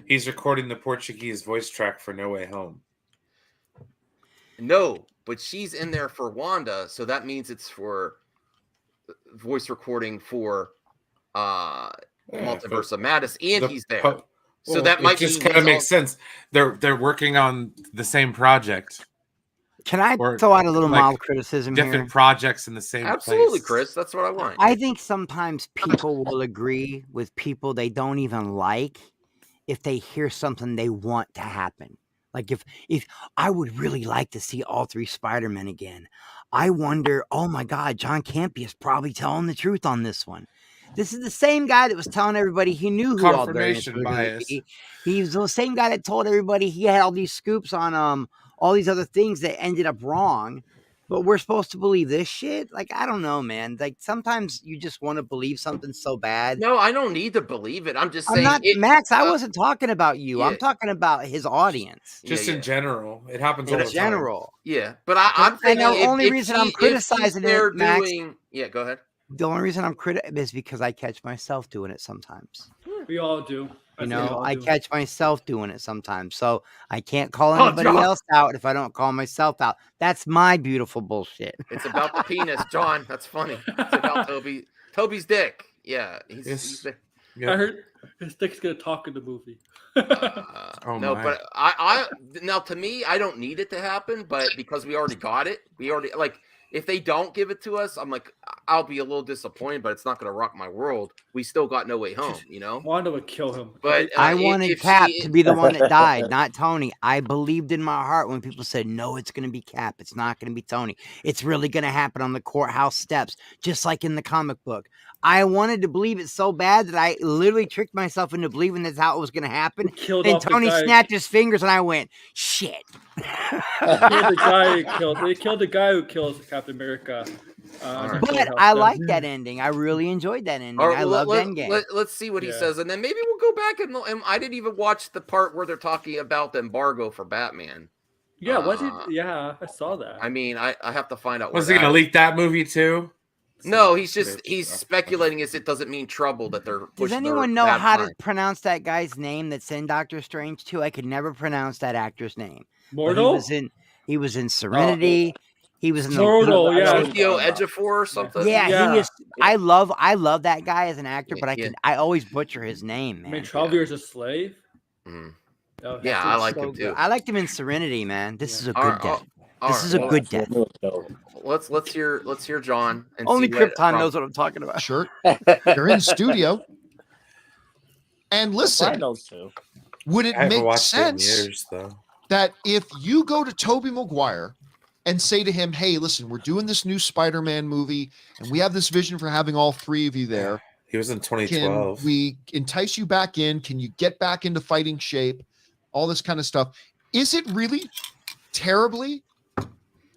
he's recording the Portuguese voice track for No Way Home. No, but she's in there for Wanda, so that means it's for voice recording for Multiverse of Madness, and he's there. So that might just mean kind of makes sense. They're working on the same project. Can I Or, throw out a little like, mild criticism different here? projects in the same Absolutely, place. Chris. That's what I want. I think sometimes people will agree with people they don't even like if they hear something they want to happen. Like if I would really like to see all 3 Spider-Men again. I wonder, oh my God, John Campea is probably telling the truth on this one. This is the same guy that was telling everybody he knew who all variants Confirmation were going to bias. be. He's the same guy that told everybody he had all these scoops on all these other things that ended up wrong. But we're supposed to believe this shit? Like, I don't know, man. Like, sometimes you just want to believe something so bad. No, I don't need to believe it. I'm just I'm saying. not, Max, I wasn't talking about you. yeah. I'm talking about his audience. Just in general. It happens In all the general. Yeah, but I'm thinking the only reason I'm criticizing it, Max, yeah, go ahead. The only reason I'm criticizing is because I catch myself doing it sometimes. We all do. You know, I catch myself doing it sometimes. So I can't call anybody John. else out if I don't call myself out. That's my beautiful bullshit. It's about the penis, John. That's funny. It's about Toby's dick. Yeah, he's I heard his dick's gonna talk in the movie. No, but I now to me, I don't need it to happen, but because we already got it, like if they don't give it to us, I'm like, I'll be a little disappointed, but it's not going to rock my world. We still got No Way Home, you know? Wanda would kill him. But I wanted Cap to be the one that died, not Tony. I believed in my heart when people said, no, it's going to be Cap. It's not going to be Tony. It's really going to happen on the courthouse steps, just like in the comic book. I wanted to believe it so bad that I literally tricked myself into believing that's how it was going to happen. And Tony snapped his fingers and I went, shit. They killed the guy who kills Captain America. But I like that ending. I really enjoyed that ending. I love Endgame. Let's see what he says, and then maybe we'll go back and I didn't even watch the part where they're talking about the embargo for Batman. Yeah, was it? Yeah, I saw that. I mean, I have to find out. Was he going to leak that movie too? No, he's speculating as it doesn't mean trouble that they're. Does anyone know how to pronounce that guy's name that's in Doctor Strange 2? I could never pronounce that actor's name. Mortal? He was in Serenity. He was in Mortal, Tokyo Ejiofor or something. Yeah, he is. I love that guy as an actor, but I always butcher his name, man. I mean, 12 Years a Slave. Yeah, I like him too. I liked him in Serenity, man. This is a good death. This is a good death. Let's hear John. And only Krypton knows what I'm talking about. Sure, they're in studio. And listen, would it make sense that if you go to Tobey Maguire and say to him, hey, listen, we're doing this new Spider-Man movie, and we have this vision for having all 3 of you there. He was in 2012. Can we entice you back in? Can you get back into fighting shape? All this kind of stuff. Is it really terribly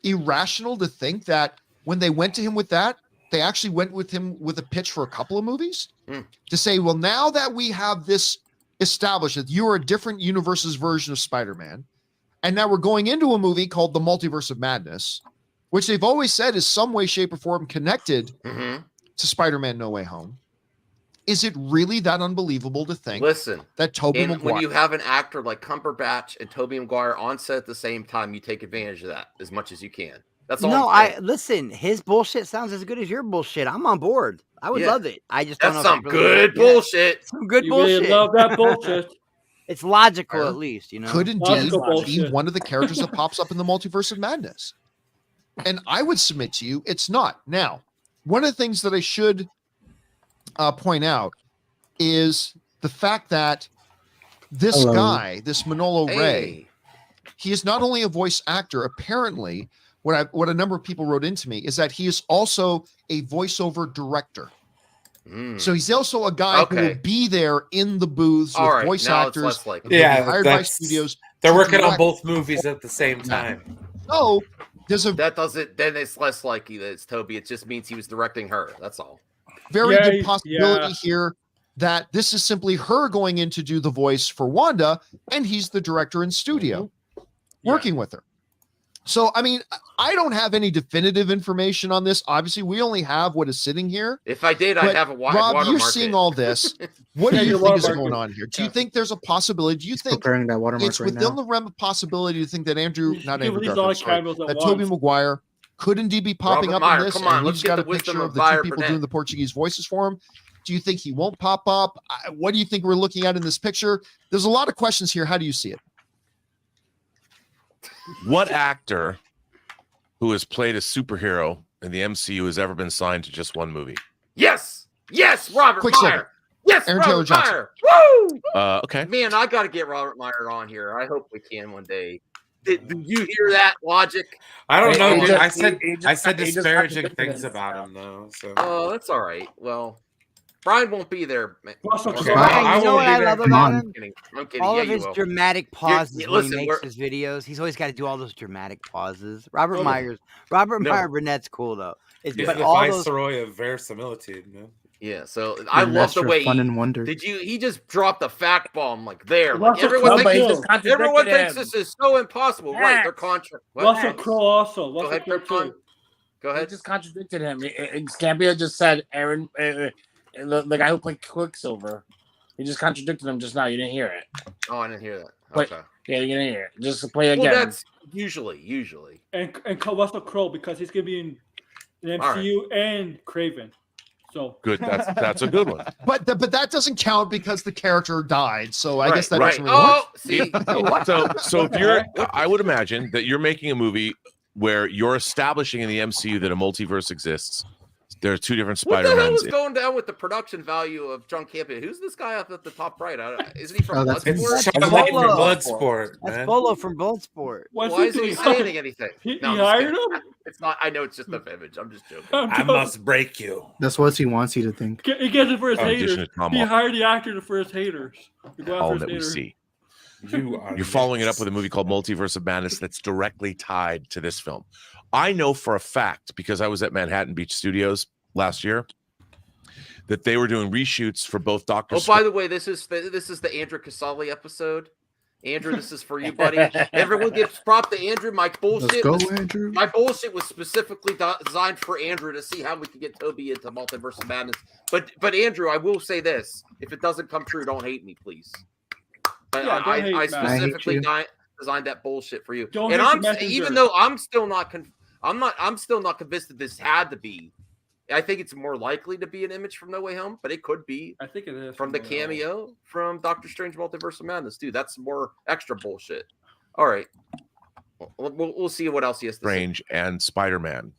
irrational to think that when they went to him with that, they actually went with him with a pitch for a couple of movies to say, well, now that we have this established that you are a different universe's version of Spider-Man, and now we're going into a movie called The Multiverse of Madness, which they've always said is some way, shape, or form connected to Spider-Man No Way Home. Is it really that unbelievable to think that Tobey Maguire... when you have an actor like Cumberbatch and Tobey Maguire on set at the same time, you take advantage of that as much as you can. That's all. No, listen, his bullshit sounds as good as your bullshit. I'm on board. I would love it. I just don't know. That's some good bullshit. Some good bullshit. Really love that bullshit. It's logical, at least, you know. Could indeed be one of the characters that pops up in the Multiverse of Madness. And I would submit to you, it's not. Now, one of the things that I should point out is the fact that this guy, this Manolo Ray, he is not only a voice actor. Apparently, what a number of people wrote into me is that he is also a voiceover director. So he's also a guy who will be there in the booths with voice actors. Hired by studios. They're working on both movies at the same time. No, that doesn't. Then it's less likely that it's Toby. It just means he was directing her. That's all. Very good possibility here that this is simply her going in to do the voice for Wanda, and he's the director in studio working with her. So, I mean, I don't have any definitive information on this. Obviously, we only have what is sitting here. If I did, But I'd have a Rob, you're seeing all this. What do Yeah, you your think is watermark going is- on here? Do you think there's a possibility? Do you think preparing that watermark it's right within now. the realm of possibility to think that He released a lot of cameos at that Tobey once. Maguire could indeed be popping Robert up Meyer, in this? come on, and we let's just get got the a picture wisdom of of the two Meyer people Burnett. doing the Portuguese voices for him. Do you think he won't pop up? What do you think we're looking at in this picture? There's a lot of questions here. How do you see it? What actor who has played a superhero in the MCU has ever been signed to just one movie? Yes, Robert Quicksilver. Meyer. Yes, Aaron Taylor Robert Johnson. Meyer. Woo! Okay. Man, I got to get Robert Meyer on here. I hope we can one day. Did you hear that logic? I don't know, He dude. just- I said he just- I said he just disparaging contradicted things himself. about him though. So Oh, that's all right. Well, Brian won't be there. Man. Russell Okay. Crowe. Brian, I you know won't what be I there. love Come about on. him? I'm kidding. I'm kidding. All Yeah, of you his will. dramatic pauses when listen, he we're- makes his videos. He's always got to do all those dramatic pauses. Robert No. Meyer Burnett's cool though. he's But the all those viceroy of verisimilitude, man. Yeah, so I love the master way of fun and wonder. he just dropped the fact bomb like there. Like, Russell everyone Crowe, thinks, but he just everyone thinks him. this is so impossible. Right, they're contra. What? Russell Crowe also. Go Russell ahead, Crowe Krypton. too. Go He ahead. just contradicted him. Scambia just said Aaron, the guy who played Quicksilver. He just contradicted him just now. You didn't hear it. Oh, I didn't hear that. But- Okay. Yeah, you didn't hear it. Just play it Well, again. that's usually. And Russell Crowe because he's gonna be in MCU and Kraven. So Good. That's a good one. But that doesn't count because the character died. So I guess that right. doesn't really work. Oh, see. So if you're, I would imagine that you're making a movie where you're establishing in the MCU that a multiverse exists. There are two different What the hell Spider-Mans. is going down with the production value of John Campion? Who's this guy up at the top right? Isn't he from Oh, that's- Bloodsport? It's Bolo. Charlie from Bloodsport, That's man. Bolo from Bloodsport. what's Why isn't he doing? saying anything? He No, I'm hired just kidding. him? It's not. I know it's just an image. I'm just joking. I must break you. That's what he wants you to think. He gets it for his Audition haters. to Tom He Hall. hired the actor for his haters. To go All after that we his haters. see. You're You're following it up with a movie called Multiverse of Madness that's directly tied to this film. I know for a fact, because I was at Manhattan Beach Studios last year, that they were doing reshoots for both Doctor Oh, by the way, this is the Andrew Casali episode. Andrew, this is for you, buddy. Everyone gives prop to Andrew. My bullshit. Let's go, Andrew. My bullshit was specifically designed for Andrew to see how we could get Toby into Multiverse of Madness. But Andrew, I will say this: if it doesn't come true, don't hate me, please. Yeah, don't hate I Matt. specifically I hate designed that bullshit for you. Don't and hate I'm the messenger. even though I'm still not convinced that this had to be. I think it's more likely to be an image from No Way Home, but it could be I think it is from the No Way Home. cameo from Doctor Strange Multiverse of Madness, dude. That's more extra bullshit. All right, we'll see what else he has to say. Strange and Spider-Man,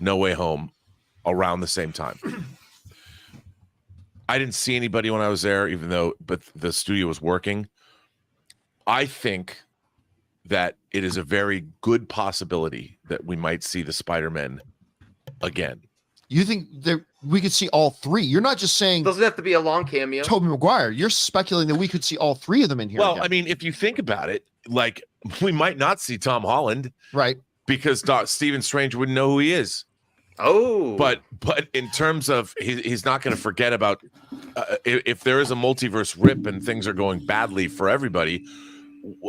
No Way Home, around the same time. I didn't see anybody when I was there, but the studio was working. I think that it is a very good possibility that we might see the Spider-Man again. You think that we could see all three? You're not just saying Doesn't have to be a long cameo. Tobey Maguire. You're speculating that we could see all three of them in here. Well, again. I mean, if you think about it, like we might not see Tom Holland, right? Because Stephen Strange wouldn't know who he is. Oh, but in terms of he's not going to forget about if there is a multiverse rip and things are going badly for everybody.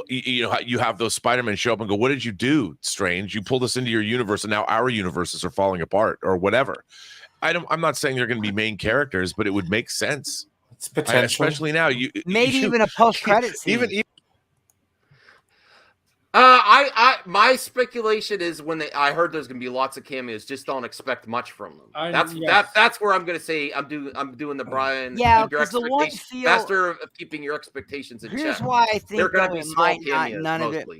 You have those Spider-Men show up and go, "What did you do, Strange? You pulled us into your universe, and now our universes are falling apart, or whatever." I'm not saying they're going to be main characters, but it would make sense. It's potential, especially now. Maybe even a post-credit scene. Even my speculation is I heard there's gonna be lots of cameos. Just don't expect much from them. That's where I'm gonna say I'm doing the Brian. Yeah, your 'cause the one expectation- feel- master of keeping your expectations in Here's check. why I think they're gonna though, be it small might not, cameos none of mostly.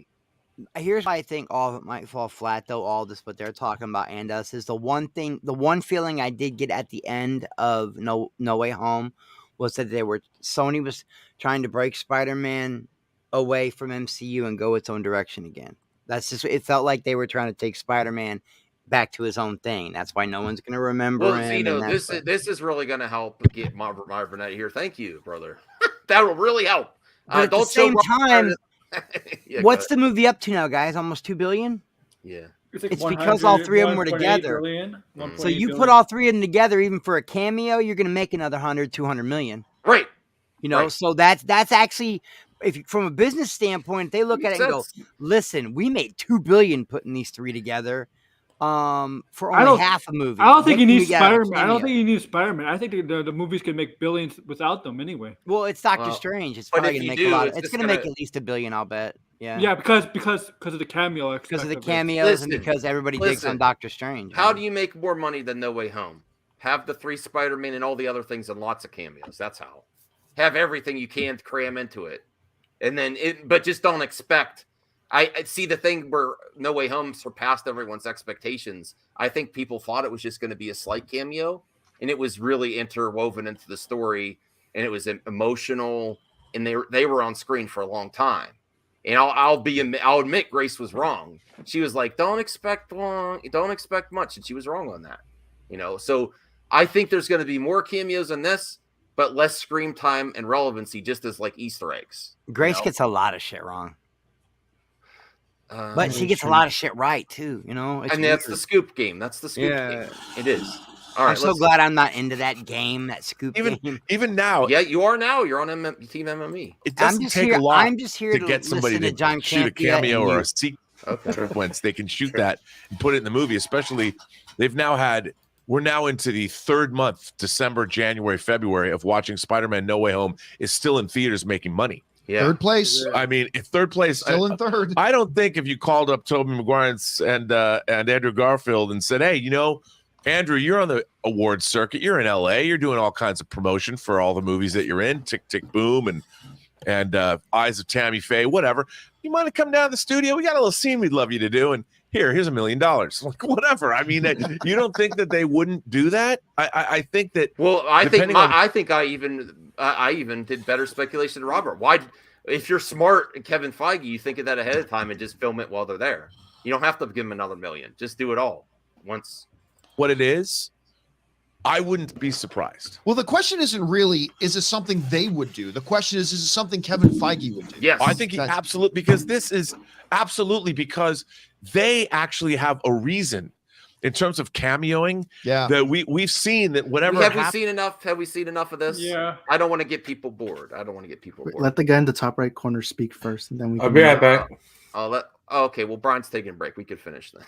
it. Here's why I think all of it might fall flat, though. All this, what they're talking about, and us, is the one feeling I did get at the end of No Way Home was that Sony was trying to break Spider-Man away from MCU and go its own direction again. That's just, it felt like they were trying to take Spider-Man back to his own thing. That's why no one's going to remember Well, him. Zeno, and this is really gonna help get Marvin out here. Thank you, brother. That will really help. But at the Don't show same Marvin time, Yeah, what's go the movie up to now, guys? Almost $2 billion? Yeah. It's because all three of them were 1.8 together. billion, So 1.8 you put billion. all three of them together, even for a cameo, you're going to make another 100, 200 million. Right. You know, so that's actually from a business standpoint, they look at it and go, "Listen, we made $2 billion putting these three together, for only half a movie." I don't think What you can we need get out of a Spider-Man. I don't cameo? think you need Spider-Man. I think the movies can make billions without them anyway. Well, it's Doctor Strange. It's but probably if gonna you make do, a lot. it's It's just gonna make gonna- at least $1 billion, I'll bet. Yeah. Yeah, because of the cameo. Because of the aspect it. cameos and because everybody digs on Doctor Strange. How do you make more money than No Way Home? Have the 3 Spider-Man and all the other things and lots of cameos. That's how. Have everything you can to cram into it. And then but just don't expect. I see the thing where No Way Home surpassed everyone's expectations. I think people thought it was just going to be a slight cameo, and it was really interwoven into the story, and it was emotional, and they were on screen for a long time. And I'll admit Grace was wrong. She was like, don't expect much, and she was wrong on that. So I think there's going to be more cameos in this, but less screen time and relevancy, just as like Easter eggs. Grace gets a lot of shit wrong. But she gets a lot of shit right too, It's and that's weird. the scoop game. That's the scoop game. It is. All right. I'm so glad I'm not into that game, that scoop game. Even now, yeah, you are now. You're on Team MME. It doesn't take a lot. I'm just here to get somebody listen to John shoot a Campea cameo and or you. a sequence. They can shoot that and put it in the movie. Especially, we're now into the 3rd month, December, January, February, of watching Spider-Man No Way Home is still in theaters making money. Yeah. 3rd place. I mean, in 3rd place, Still in 3rd. I don't think if you called up Tobey Maguire and Andrew Garfield and said, "Hey, Andrew, you're on the awards circuit. You're in LA. You're doing all kinds of promotion for all the movies that you're in, Tick Tick Boom and Eyes of Tammy Faye, whatever. You mind to come down to the studio? We got a little scene we'd love you to do, and here's $1 million." Like, whatever. I mean, you don't think that they wouldn't do that? I think that. Well, I think I even did better speculation than Robert. Why, if you're smart and Kevin Feige, you think of that ahead of time and just film it while they're there. You don't have to give them another $1 million. Just do it all once. What it is, I wouldn't be surprised. Well, the question isn't really, is it something they would do? The question is it something Kevin Feige would do? Yes. I think he absolutely, because this is absolutely because they actually have a reason in terms of cameoing. Yeah. That we've seen that whatever. Have we seen enough of this? Yeah. I don't want to get people bored. Let the guy in the top right corner speak first, and then we. I'll be right back. Okay. Well, Brian's taking a break. We could finish then.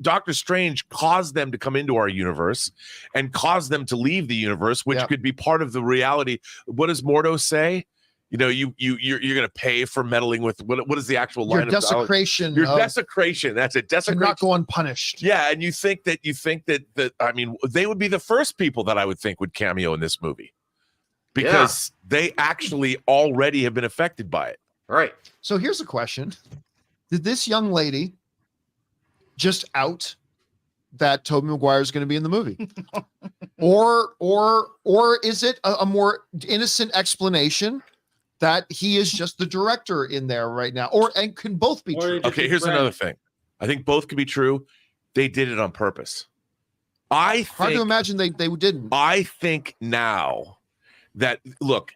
Doctor Strange caused them to come into our universe and caused them to leave the universe, which could be part of the reality. What does Mordo say? You're going to pay for meddling with what is the actual line Your desecration. Your desecration. That's it. Desecration. Not go unpunished. Yeah, and you think that I mean, they would be the first people that I would think would cameo in this movie because they actually already have been affected by it. Right. So here's a question. Did this young lady just out that Tobey Maguire is going to be in the movie? or is it a more innocent explanation that he is just the director in there right now? And can both be true? Okay, here's another thing. I think both could be true. They did it on purpose. Hard to imagine they didn't. I think now that, look,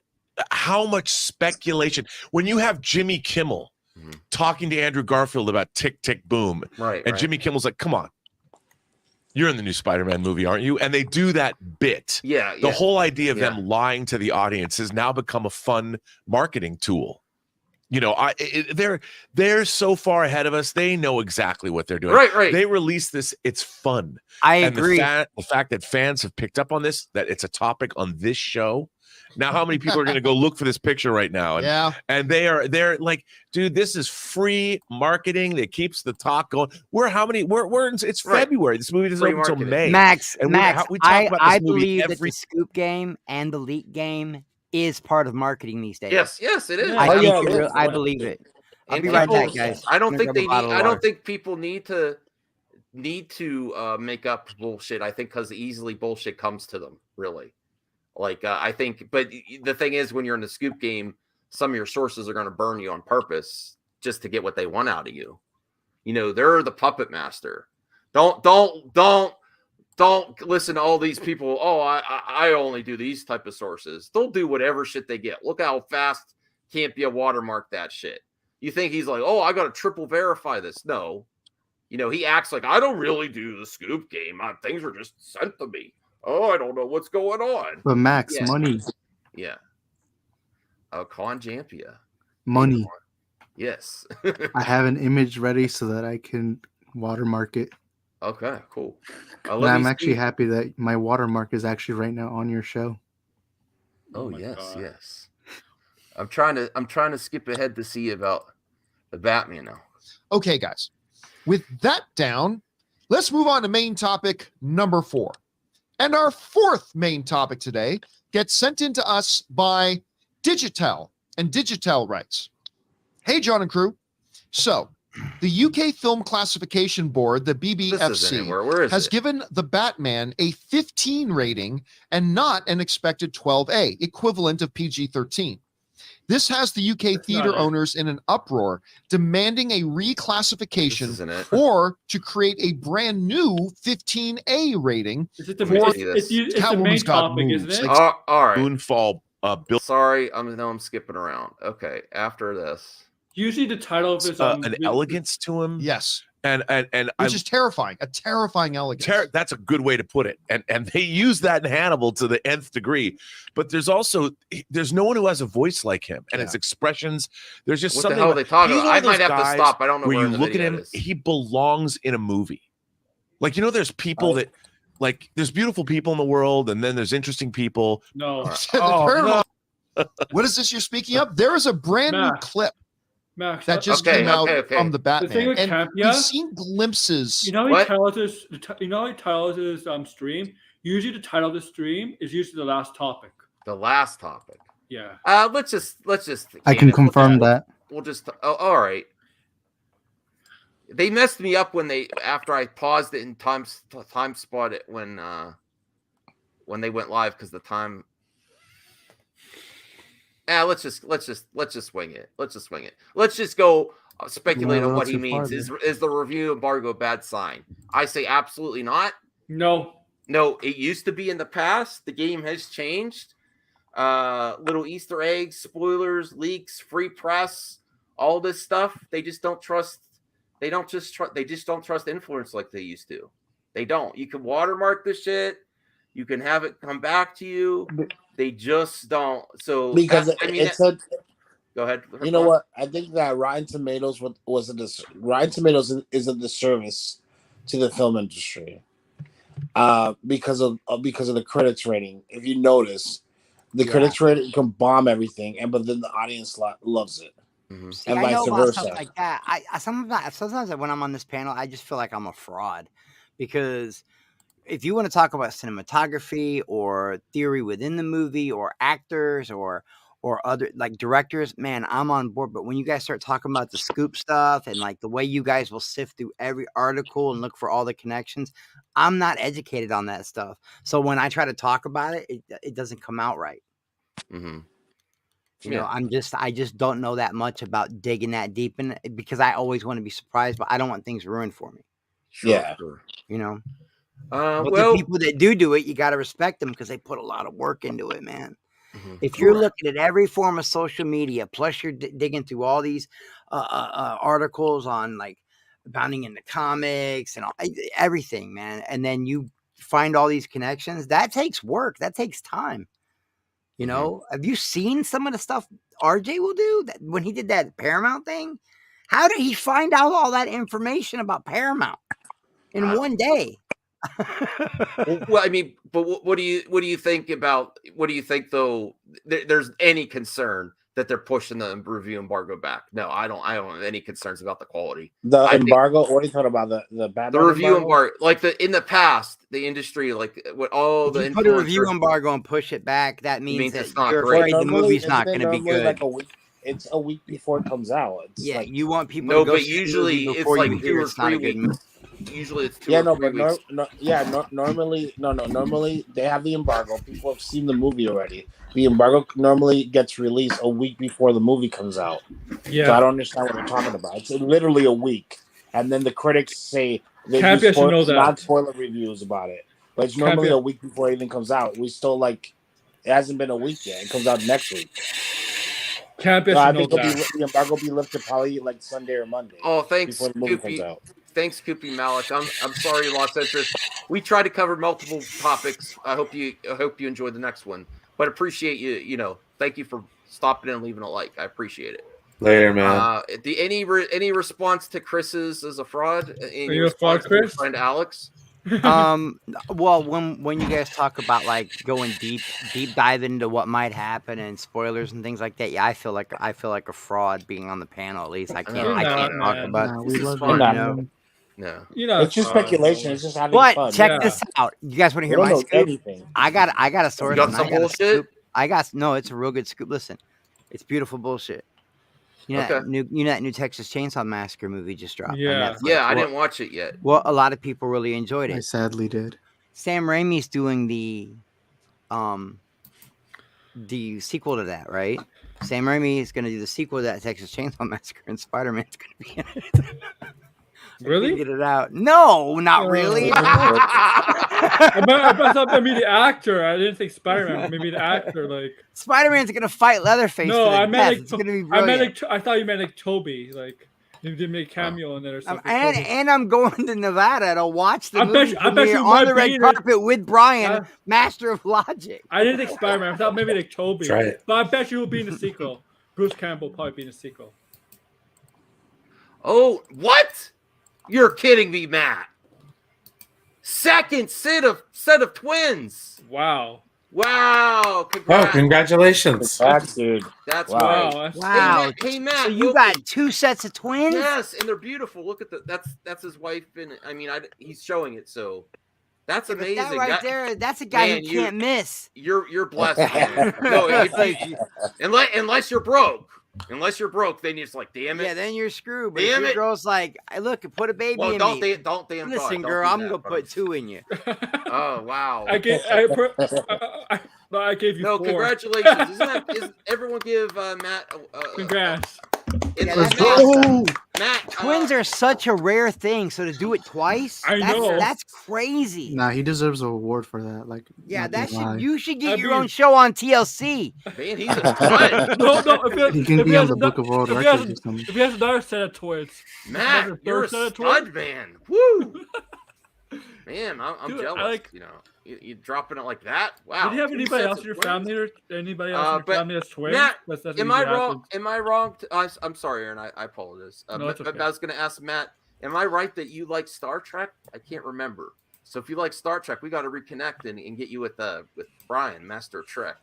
how much speculation. When you have Jimmy Kimmel talking to Andrew Garfield about Tick Tick Boom, and Jimmy Kimmel's like, "Come on, you're in the new Spider-Man movie, aren't you?" And they do that bit. The whole idea of them lying to the audience has now become a fun marketing tool. They're so far ahead of us. They know exactly what they're doing. Right. They release this. It's fun. I agree. The fact that fans have picked up on this, that it's a topic on this show. Now, how many people are going to go look for this picture right now? And they're like, dude, this is free marketing that keeps the talk going. It's February. This movie doesn't open until May. Max, and Max, we talk about this I movie believe that the scoop game and the leak game is part of marketing these days. Yes, it is. I believe it. I'll be right back, guys. I don't think people need to make up bullshit. I think because easily bullshit comes to them, really. I think, but the thing is, when you're in the scoop game, some of your sources are going to burn you on purpose just to get what they want out of you. They're the puppet master. Don't listen to all these people. Oh, I only do these type of sources. They'll do whatever shit they get. Look how fast Campea watermarked that shit. You think he's like, oh, I got to triple verify this? No. He acts like, I don't really do the scoop game. Things were just sent to me. Oh, I don't know what's going on. But Max, money. Yeah. Con Jampia. Money. Yes. I have an image ready so that I can watermark it. Okay, cool. And I'm actually happy that my watermark is actually right now on your show. Oh yes, yes. I'm trying to skip ahead to see about the Batman now. Okay, guys. With that down, let's move on to main topic number 4. And our fourth main topic today gets sent in to us by Digital and Digital Rights. Hey, John and crew. So, the UK Film Classification Board, the BBFC, has given The Batman a 15 rating and not an expected 12A, equivalent of PG-13. This has the UK theater owners in an uproar, demanding a reclassification or to create a brand new 15A rating. It's the main topic, isn't it? All right. Moonfall. Bill. Sorry, I'm skipping around. Okay, after this. Usually the title is an elegance to him. Yes. And which is terrifying. A terrifying elegance. That's a good way to put it. And they use that in Hannibal to the nth degree. But there's no one who has a voice like him, and his expressions. There's just what something. The hell are they talking about? I might have to guys stop. I don't know where you the look at video him. is. He belongs in a movie. Like, there's people that, like, there's beautiful people in the world, and then there's interesting people. No. No. What is this you're speaking of? There is a brand new clip. Max, that just came out from the Batman. The thing with and Campia, we've seen glimpses. You know how he titles his stream? Usually the title of the stream is usually the last topic. The last topic. Yeah. Let's just. I can confirm that. We'll just. Oh, all right. They messed me up after I paused it and time spot it when they went live because the time. Let's just swing it. Let's just swing it. Let's just go speculate on what he means. Is the review embargo a bad sign? I say absolutely not. No, it used to be in the past. The game has changed. Little Easter eggs, spoilers, leaks, free press, all this stuff. They just don't trust. They just don't trust influence like they used to. They don't. You can watermark the shit. You can have it come back to you. They just don't. So because go ahead. You know what? I think that Rotten Tomatoes Rotten Tomatoes is a disservice to the film industry because of the critics rating. If you notice, the critics rating can bomb everything, but then the audience loves it, See, and I know vice about versa. stuff like that. Sometimes when I'm on this panel, I just feel like I'm a fraud because. If you want to talk about cinematography or theory within the movie or actors or other like directors, man, I'm on board. But when you guys start talking about the scoop stuff and like the way you guys will sift through every article and look for all the connections, I'm not educated on that stuff. So when I try to talk about it, it doesn't come out right. Mm-hmm. You know, I just don't know that much about digging that deep in it because I always want to be surprised, but I don't want things ruined for me. Sure. You know. But the people that do it, you got to respect them because they put a lot of work into it, man. If you're looking at every form of social media, plus you're digging through all these articles on like bounding into comics and everything, man, and then you find all these connections, that takes work. That takes time. You know, have you seen some of the stuff RJ will do when he did that Paramount thing? How did he find out all that information about Paramount in one day? Well, I mean, but what do you think about? What do you think though? There's any concern that they're pushing the review embargo back? No, I don't have any concerns about the quality. The embargo. What are you talking about? The Batman the review embargo, like in the past, the industry, like what all the put a review embargo and push it back. That means that it's not you're great. afraid the movie's not going to be good. Like it's a week before it comes out. It's like, you want people. No, to go but usually it's like 2 or 3 weeks. Usually it's 2 or 3 weeks. Normally they have the embargo. People have seen the movie already. The embargo normally gets released a week before the movie comes out. Yeah. So I don't understand what they're talking about. It's literally a week, and then the critics say they do non-spoiler reviews about it. But it's normally a week before anything comes out. We still it hasn't been a week yet. It comes out next week. I think the embargo will be lifted probably like Sunday or Monday. Oh, thanks, before the movie comes out. Thanks, Koopy Malik. I'm sorry you lost interest. We tried to cover multiple topics. I hope you enjoyed the next one. But appreciate you. Thank you for stopping in and leaving a like. I appreciate it. Later, man. Any response to Chris's as a fraud? Any Are you a fraud, response to your Chris? friend Alex? Well, when you guys talk about like going deep dive into what might happen and spoilers and things like that, yeah, I feel like a fraud being on the panel. At least I can't talk about. Nah, we love fun, you, man. No, it's just speculation. It's just having But fun. check this out. You guys want to hear We don't my know scoop? anything. I got a source. You got and some I got a bullshit? scoop. No, it's a real good scoop. Listen, it's beautiful bullshit. You know, that new Texas Chainsaw Massacre movie just dropped. on Netflix? Yeah, I didn't watch it yet. Well, a lot of people really enjoyed I it. sadly did. Sam Raimi's doing the sequel to that, right? Sam Raimi is going to do the sequel to that Texas Chainsaw Massacre, and Spider-Man's going to be in it. Really? Get it out? No, not really. I thought maybe the actor. I didn't think Spider-Man. Maybe the actor. Like Spider-Man's going to fight Leatherface. no, to the I death. meant like It's going to be I brilliant. thought you meant like Toby. Like he did make a cameo in it or something. And I'm going to Nevada to watch the I movie bet premiere you on might the be red in it. carpet with Brian, Master of Logic. I didn't think Spider-Man. I thought maybe like Toby. Try it. But I bet you will be in the sequel. Bruce Campbell will probably be in the sequel. Oh, what? You're kidding me, Matt. Second set of Wow. Wow. Oh, Congrats. congratulations. Congrats, dude. That's Wow. right. Wow. Hey, Matt. So you got two sets of twins? Yes, and they're beautiful. Look at that's his wife, and I mean, he's showing it, so that's But amazing. that right there, that's a guy Man, who can't miss. You're blessed. Man. No, unless you're broke. Unless you're broke, then you're just like, damn it. Yeah, then you're screwed. But Damn if your it. girl's like, hey, look, put a baby Well, in don't me. don't damn Listen, God, don't girl, do I'm that, gonna but put two in you. Oh wow. I gave you No, 4. congratulations. Isn't everyone give Matt Congrats. Matt, Twins are such a rare thing, so to do it twice, I know. that's crazy. Nah, he deserves an award for that. Like, Yeah, not that gonna lie. you should get I your mean- own show on TLC. Man, he's a stud. No. He can be on the Book of World Records or something. If he has another set of twins, Matt, another you're a third set of twins? stud, man. Woo. Man, I'm Dude, I jealous. like- You know, you dropping it like that. Wow. Did you have 2 anybody sets else of in your twins? family or anybody else in your But family that's twins? Matt, That's am I usually wrong? happens. Am I wrong? I'm sorry, Aaron. I apologize. No, it's but okay. I was going to ask Matt. Am I right that you like Star Trek? I can't remember. So if you like Star Trek, we got to reconnect and get you with Brian, Master of Trek.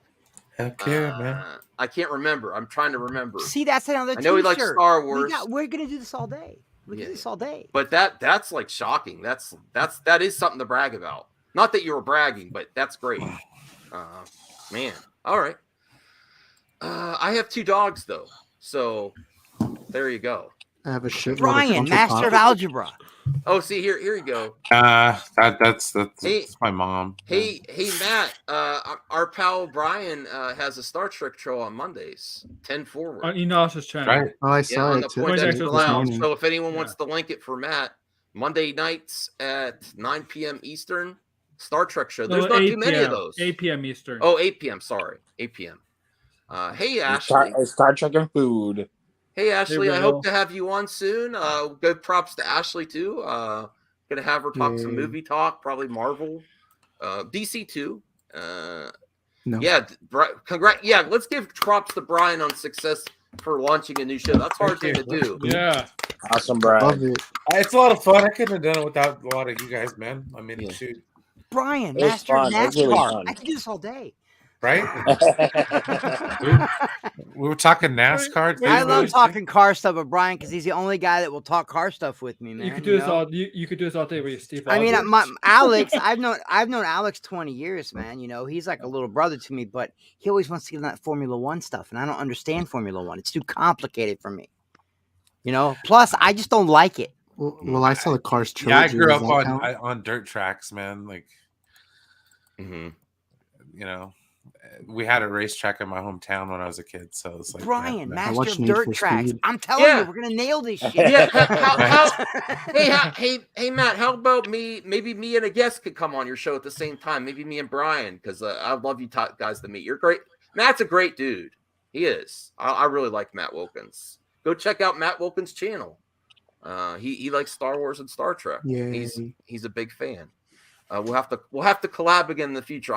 Heck yeah, man. I can't remember. I'm trying to remember. See, that's another I know he likes t-shirt. Star Wars. We're gonna do this all day. We do this all day. But that's like shocking. That is something to brag about. Not that you were bragging, but that's great. Man. All right. I have 2 dogs though. So there you go. I have a shit. Brian, Master of Algebra. Oh, see here you go. That's Hey. my mom. Hey, Matt. Our pal Brian has a Star Trek show on Mondays, 10 forward. On Enos's channel. Right. Oh, I Yeah, saw on it the too. Point Extra Extra this Lounge. morning. So if anyone wants to link it for Matt, Monday nights at 9 p.m. Eastern, Star Trek show. There's not too many of those. 8 p.m. Eastern. Oh, 8 p.m. Sorry, 8 p.m. Hey, Ashley. Star Trek and food. Hey, Ashley. we I go. hope to have you on soon. Good props to Ashley too. Gonna have her talk some Yay. movie talk, probably Marvel, DC too. No. Yeah, Yeah, let's give props to Brian on success for launching a new show. That's a hard thing to do. Yeah. Awesome, Brian. Love it. It's a lot of fun. I couldn't have done it without a lot of you guys, man. I mean, shoot, Brian, It was Master of fun. It was really NASCAR. fun. I can do this all day. right? we were talking NASCAR. I love talking car stuff with Brian because he's the only guy that will talk car stuff with me, man. You could do this know? all. You could do this all day with your Steve. I mean, Rogers. Alex. I've known Alex 20 years, man. You know, he's like a little brother to me, but he always wants to get in that Formula One stuff, and I don't understand Formula One. It's too complicated for me. You know. Plus, I just don't like it. Well, I saw the Cars trilogy. Yeah, I grew Does up that on count? on dirt tracks, man. Like, you know, we had a racetrack in my hometown when I was a kid, so it's like Brian, I Master watched of Need Dirt for Tracks. Speed. I'm telling you, we're gonna nail this shit. Yeah. Hey, Matt. How about maybe me and a guest could come on your show at the same time. Maybe me and Brian, because I'd love you guys to meet. You're great. Matt's a great dude. He is. I really like Matt Wilkins. Go check out Matt Wilkins' channel. He likes Star Wars and Star Trek. Yay. He's a big fan. We'll have to collab again in the future.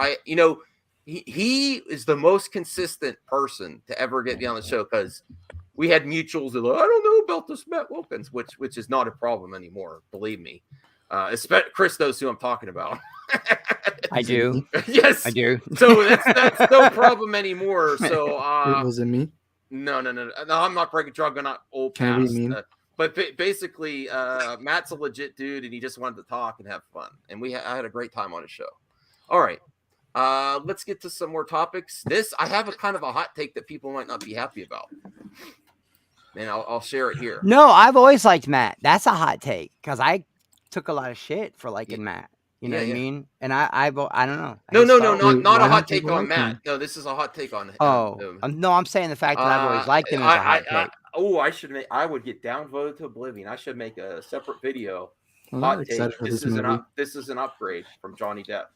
he is the most consistent person to ever get me on the show because we had mutuals that like, I don't know about this Matt Wilkins, which is not a problem anymore. Believe me. Chris knows who I'm talking about. I do. Yes, I do. So that's no problem anymore. So was it me? No, I'm not breaking drug. I'm not old Can I be past. mean? But basically, Matt's a legit dude, and he just wanted to talk and have fun. And I had a great time on his show. All right, let's get to some more topics. I have a kind of a hot take that people might not be happy about, and I'll share it here. No, I've always liked Matt. That's a hot take because I took a lot of shit for liking Matt. You know what I mean? And I don't know. Not a hot take on Matt. No, this is a hot take on him. No, I'm saying the fact that I've always liked him is a hot take. I would get downvoted to oblivion. I should make a separate video. I'm Hot not take. excited for this movie. This is an upgrade from Johnny Depp.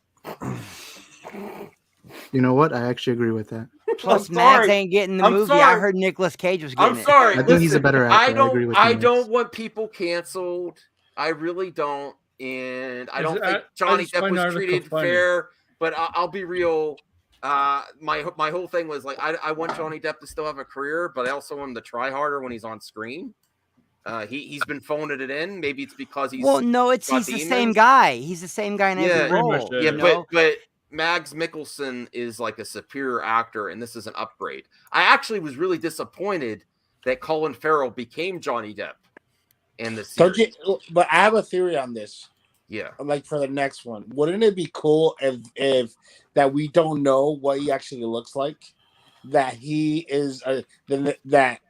You know what? I actually agree with that. Plus, Matt ain't getting the movie. I heard Nicolas Cage was getting it. I'm sorry. I think he's a better actor. I agree with you. I don't want people canceled. I really don't. And I don't think Johnny Depp was treated fair. But I'll be real. My whole thing was like I want Johnny Depp to still have a career, but I also want him to try harder when he's on screen. He's been phoning it in. Maybe it's because he's he's the same guy. He's the same guy in every role. But Mads Mikkelsen is like a superior actor, and this is an upgrade. I actually was really disappointed that Colin Farrell became Johnny Depp in the series. But I have a theory on this. Yeah, like for the next one, wouldn't it be cool if that we don't know what he actually looks like, that he is that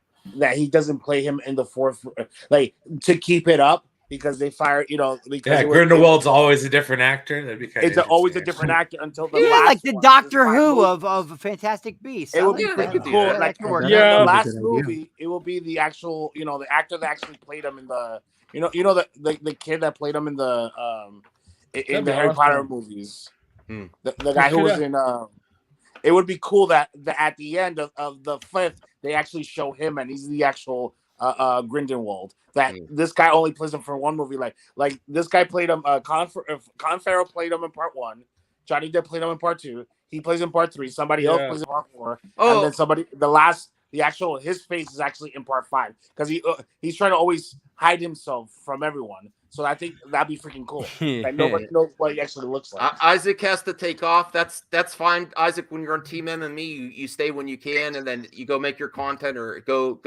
he doesn't play him in the fourth, like to keep it up because they fired, because Grindelwald's always a different actor. That'd be kind of always a different actor until the last like the Doctor Who of Fantastic Beasts. It would be pretty cool. The last movie, it will be the actual, the actor that actually played him in the, the kid that played him in the Harry Potter movies. The guy who was in. It would be cool that at the end of the fifth, they actually show him and he's the actual Grindelwald. That this guy only plays him for one movie. Like this guy played him. Colin Farrell played him in part 1. Johnny Depp played him in part 2. He plays in part 3. Somebody else plays in part 4. And then his face is actually in part 5 because he's trying to always hide himself from everyone. So I think that'd be freaking cool. Like nobody knows what he actually looks like. Isaac has to take off. That's fine. Isaac, when you're on Team MME, you stay when you can, and then you go make your content or go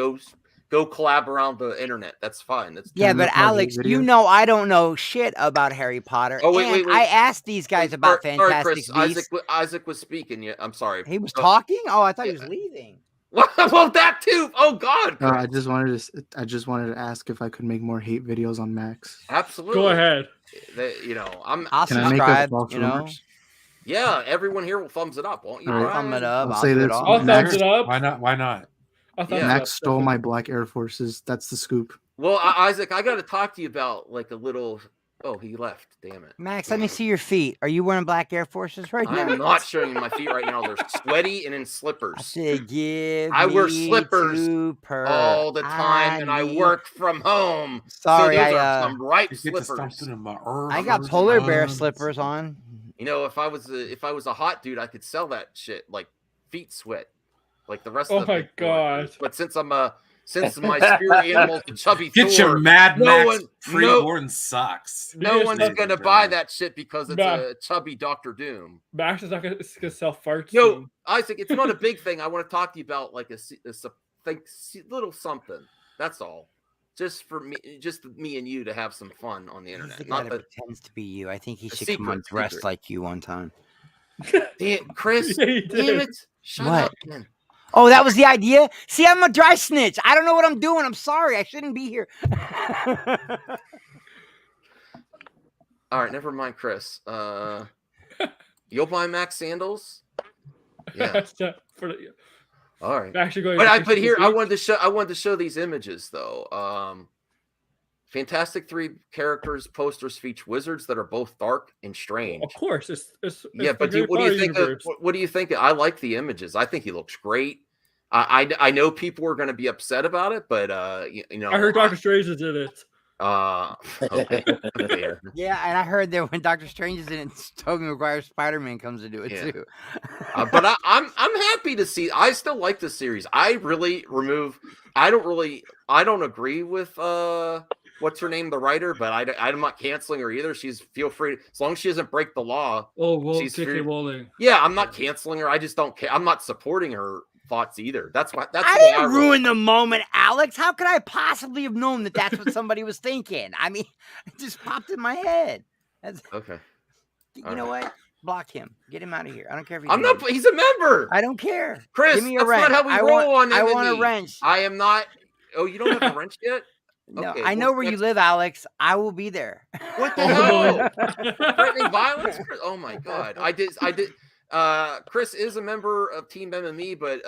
collab around the internet. That's fine. But Alex, I don't know shit about Harry Potter. Oh wait. I asked these guys about Fantastic Chris, Beasts. Isaac was speaking. Yeah, I'm sorry. He was talking. Oh, I thought he was leaving. Well, that too. Oh God. I just wanted to ask if I could make more hate videos on Max. Absolutely. Go ahead. I'll subscribe. Yeah, everyone here will thumbs it up, won't you? I'll thumb it up. I'll say this. I'll thumbs it up. Why not? Max stole my black Air Forces. That's the scoop. Well, Isaac, I got to talk to you about like a little. Oh, he left. Damn it. Max, let me see your feet. Are you wearing black Air Forces right now? I'm not showing you my feet right now. They're sweaty and in slippers. I wear slippers all the time, and I work from home. Sorry, so those are some ripe slippers. I got polar bear slippers on. If I was a hot dude, I could sell that shit like feet sweat, like the rest of the. Oh my God! But since my spirit animal, the chubby Get Thor, your Mad Max Freeborn socks. No one's gonna buy that shit because it's a chubby Doctor Doom. Max is not gonna sell farts. Yo, Isaac, it's not a big thing. I want to talk to you about like a little something. That's all. Just me and you to have some fun on the internet. Not that pretends to be you. I think he should come on dressed like you one time. Damn, Chris, damn it! Shut up, man. Oh, that was the idea? See, I'm a dry snitch. I don't know what I'm doing. I'm sorry. I shouldn't be here. All right, never mind, Chris. You'll buy Max sandals? Yeah. All right. But here, I wanted to show these images though. Fantastic 3 characters posters feature wizards that are both dark and strange. Of course, it's but what do you think? What do you think? I like the images. I think he looks great. I know people are going to be upset about it, but I heard Doctor Strange is in it. Okay. Okay. Yeah, and I heard that when Doctor Strange is in it, Tobey Maguire's Spider-Man comes to do it Yeah. too. But I'm happy to see. I still like the series. I don't agree with what's her name, the writer, but I'm not canceling her either. Feel free, as long as she doesn't break the law. Oh, well, she's J.K. free. Rowling. Yeah, I'm not canceling her. I just don't care. I'm not supporting her thoughts either. That's I the way didn't ruin the moment, Alex. How could I possibly have known that that's what somebody was thinking? I mean, it just popped in my head. Okay. You know what? Block him. Get him out of here. I don't care if he's I'm not. He's a member. I don't care. Chris, Give me a that's wrench. not how we I roll want, on I want a M&E. wrench. I am not. Oh, you don't have a wrench yet? No, Okay, I know where you live, Alex. I will be there. What the hell? Threatening violence? Oh my god! I did. Chris is a member of Team MME, but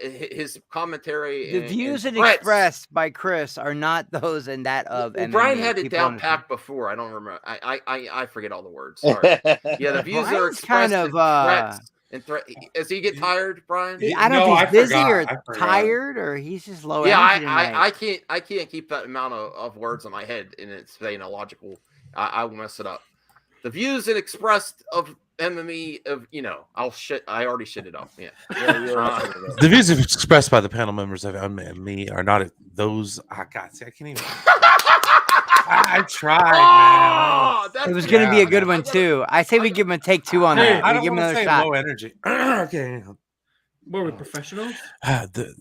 his commentary. The views expressed by Chris are not those and that of Well, MME. Brian had it People down understand. packed before. I don't remember. I forget all the words. Sorry. Yeah, the views are Brian's expressed kind of, in threats. Does he get tired, Brian? I don't know if he's busy or tired or he's just low energy tonight. I can't keep that amount of words in my head and it's saying a logical. I will mess it up. The views and expressed of MME of I already shit it up. Yeah. The views expressed by the panel members of MME are not those. God, see, I can't even. I tried, man. It was going to be a good one too. I say we give him a take two on that. I We don't give him want to another say shot. low energy. Okay. Were we professionals? The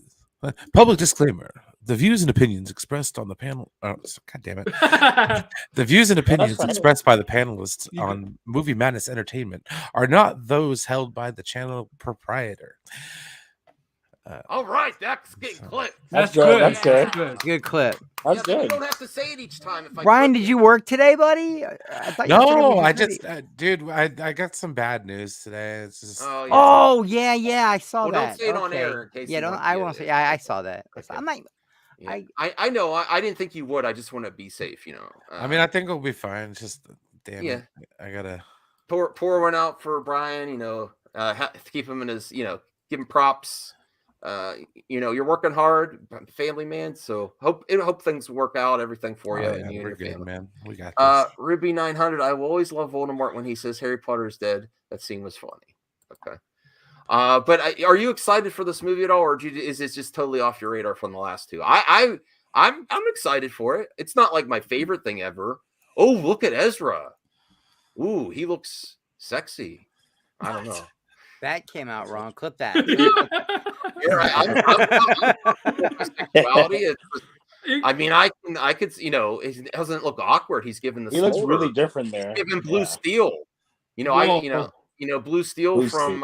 public disclaimer: the views and opinions expressed on the panel. God damn it! The views and opinions expressed by the panelists on Movie Madness Entertainment are not those held by the channel proprietor. All right, that's getting clipped. That's good. That's good. Good clip. That's But you good. don't have to say it each time. If I Brian, clip did it. you work today, buddy? I thought you said it No, was I just just, dude, I got some bad news today. It's just, Oh yeah, I saw Well, that. don't say it on Okay. air in case Yeah, you don't. want- I yeah, won't say. yeah. I saw that. I'm like, Yeah. I know. I didn't think you would. I just want to be safe. I mean, I think it'll be fine. It's just, damn Yeah. it, I gotta. pour one out for Brian. Keep him in his. Give him props. You're working hard, family man. So hope things work out, everything for you Oh, and yeah, you and we're your good, family. man. We got this. Ruby 900. I will always love Voldemort when he says Harry Potter is dead. That scene was funny. Okay. But are you excited for this movie at all, or is it just totally off your radar from the last two? I'm excited for it. It's not like my favorite thing ever. Oh, look at Ezra. Ooh, he looks sexy. I don't know. that came out wrong. Clip that. You're right. Sexuality. I mean, I could, it doesn't look awkward. He's given the. He looks smolder. really different there. He's given Blue Steel. Blue Steel Blue from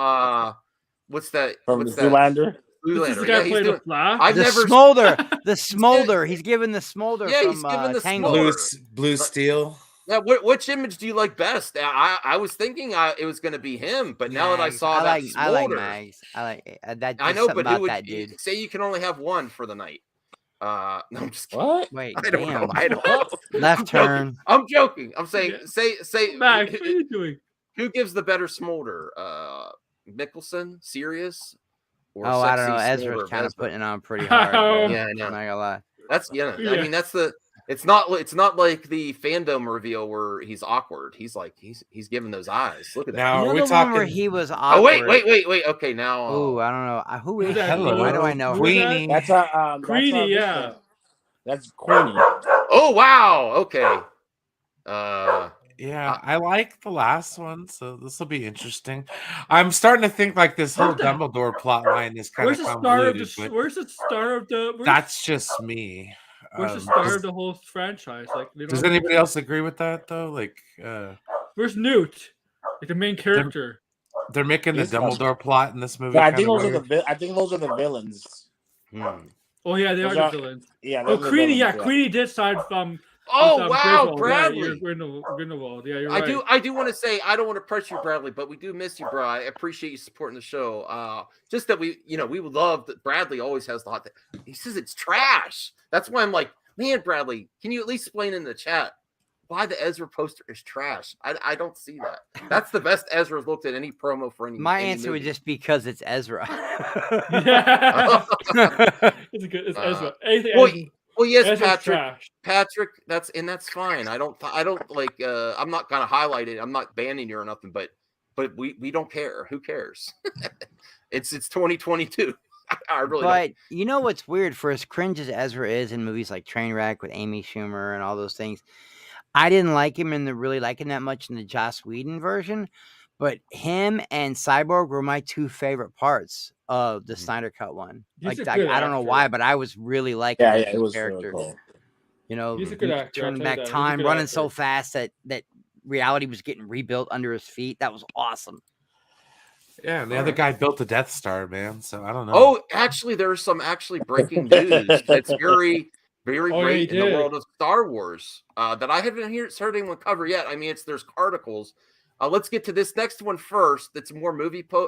what's that? From What's that? Zoolander. Zoolander. The guy played the Flash. I've the never smolder. The smolder. He's given the smolder Yeah, from he's given the Tangled. smolder. Blue Steel. Yeah, which image do you like best? I was thinking it was going to be him, but now that I saw that I like smolder, Mags. I like that. I know, something but who about would that dude? say you can only have one for the night? No, I'm just kidding. What? Wait, I don't know. damn. I don't know. Left I'm joking. turn. I'm joking. I'm saying, say, Max, what are you doing? who gives the better smolder? Nicholson, Sirius, or Oh, I don't sexy know. smolder Ezra's of kind of Ezra? putting it on pretty hard. Oh. Bro. Yeah, I know. I'm not gonna lie. That's Yeah. I mean, that's the. It's not like the fandom reveal where he's awkward. He's like he's giving those eyes. Look at that. Now, You are know we the one where talking? he was Oh awkward? wait. Okay, now. Oh, I don't know. Who is that? he? Hello. Why do I know? Queenie. That's Queenie, yeah. That's Queenie. Oh wow. Okay. Yeah, I like the last one, so this will be interesting. I'm starting to think like this whole Where's the- Dumbledore plot line is kind Where's of the star of convoluted. the? But Where's the star of the? that's just me. Where's the Um, star does- of the whole franchise? Like, they Does don't- anybody else agree with that though? Like, Where's Newt? Like the main character. they're making the He's not- Dumbledore plot in this movie. Yeah, I kinda think those are weird. I think those are the villains. Oh yeah, they Those are are- the villains. Yeah. Oh, those are the Queenie. villains, Yeah, Queenie did side from. Oh with, wow, Grindelwald. Bradley. Yeah, Grindelwald. Yeah, you're right. I do want to say I don't want to press you, Bradley, but we do miss you, bro. I appreciate you supporting the show. Just that we would love that Bradley always has the hot thing. He says it's trash. That's why I'm like, man, Bradley, can you at least explain in the chat why the Ezra poster is trash? I don't see that. That's the best Ezra's looked at any promo for any. My any answer would movie. just be because it's Ezra. Yeah. It's Ezra. Anything Well, Ezra. Well, yes, Ezra's Patrick. trash. Patrick, that's fine. I don't like. I'm not gonna highlight it. I'm not banning you or nothing. But we don't care. Who cares? it's 2022. I really But don't. you know what's weird? For as cringe as Ezra is in movies like Trainwreck with Amy Schumer and all those things, I didn't like him really like him that much in the Joss Whedon version. But him and Cyborg were my two favorite parts of the Snyder Cut one. He's Like a good I don't know actor. why, but I was really liking Yeah, that yeah, it was character. really cool. You know, He's a good actor, I'll turning tell you back that. He's a time, good running actor. so fast that reality was getting rebuilt under his feet. That was awesome. Yeah, and the other guy built the Death Star, man. So I don't know. Oh, actually, there's some breaking news that's very Oh, yeah, great he in the did. world of Star Wars that I haven't heard anyone cover yet. I mean, there's articles. Let's get to this next one first. It's more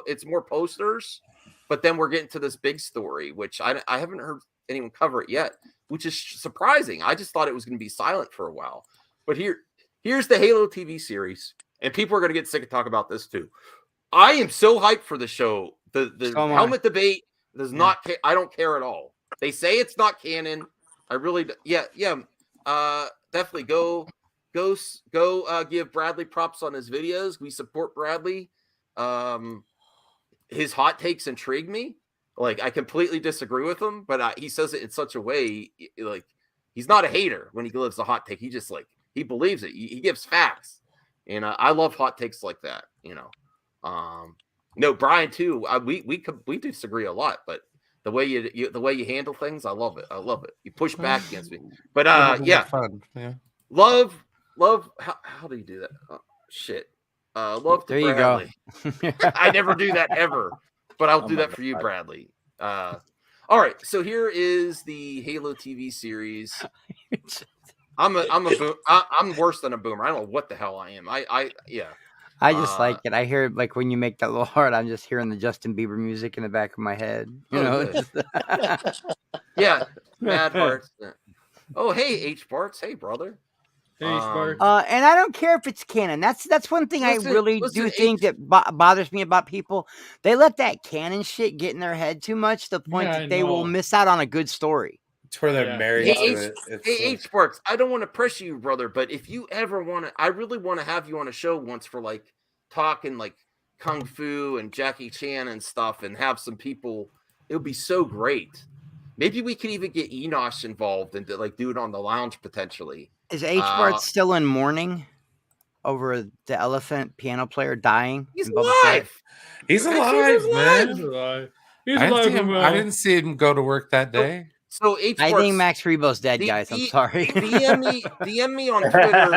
it's more posters, but then we're getting to this big story, which I haven't heard anyone cover it yet, which is surprising. I just thought it was going to be silent for a while. But here's the Halo TV series, and people are going to get sick of talking about this too. I am so hyped for the show. The helmet debate does not. I don't care at all. They say it's not canon. I really, yeah. Definitely go give Bradley props on his videos. We support Bradley. His hot takes intrigue me. Like, I completely disagree with him, but he says it in such a way, like, he's not a hater when he gives a hot take. He just he believes it. He gives facts, and I love hot takes like that. No, Brian too. We disagree a lot, but the way you handle things, I love it. You push back against me, but yeah, fun. Yeah. Love. How do you do that? Oh, shit. Love to There you Bradley. go. I never do that ever, but I'll do that for you, Bradley. All right. So here is the Halo TV series. I'm worse than a boomer. I don't know what the hell I am. Yeah. I just like it. I hear like when you make that little heart, I'm just hearing the Justin Bieber music in the back of my head. Yeah, Mad Hearts. Oh, hey, H Barts. Hey, brother. Hey, Spark. And I don't care if it's canon. That's one thing I really do think that bothers me about people. They let that canon shit get in their head too much to the point that they will miss out on a good story. It's where they're married to it. Hey, H Sparks, I don't want to pressure you, brother, but if you ever want to, I really want to have you on a show once for talking Kung Fu and Jackie Chan and stuff, and have some people. It would be so great. Maybe we could even get Enosh involved and do it on the lounge potentially. Is H. Bart still in mourning over the elephant piano player dying? He's alive. He's alive, man. He's alive. I didn't see him go to work that day. So I think Max Rebo's dead, guys. I'm sorry. DM me on Twitter.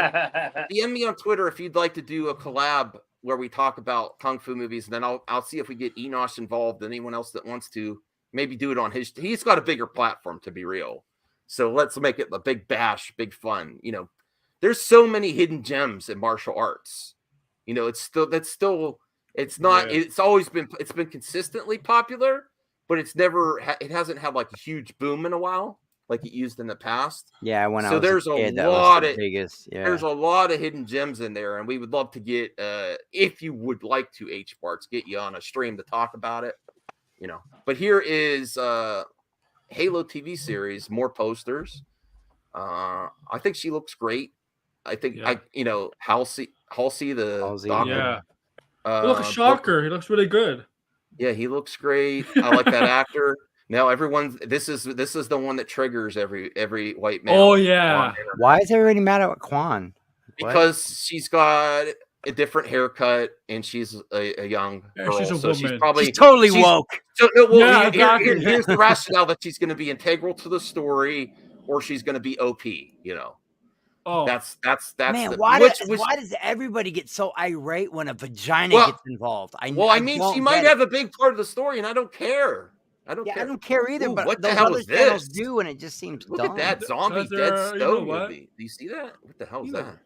DM me on Twitter if you'd like to do a collab where we talk about Kung Fu movies, and then I'll see if we get Enosh involved and anyone else that wants to maybe do it on his. He's got a bigger platform, to be real. So let's make it a big bash, big fun. There's so many hidden gems in martial arts. It's been consistently popular, but it hasn't had a huge boom in a while like it used in the past. Yeah, when I was there's a kid, there's a lot of hidden gems in there, and we would love to get if you would like to, H Barts, get you on a stream to talk about it. But here is Halo TV series, more posters. I think she looks great. I think Halsey the doctor. Yeah. Look, a shocker. He looks really good. Yeah, he looks great. I like that actor. Now this is the one that triggers every white man. Oh yeah. Why is everybody mad at Quan? Because she's got a different haircut and she's a young girl. She's a so woman. She's totally woke. So here's the rationale that she's going to be integral to the story, or she's going to be OP. Oh, that's man. Why does everybody get so irate when a vagina gets involved? She might have a big part of the story, and I don't care. I don't care either. Ooh, but what the those hell other is channels this? do, and it just seems Look dumb. at that zombie dead stone movie. Do you see that? What the hell is that?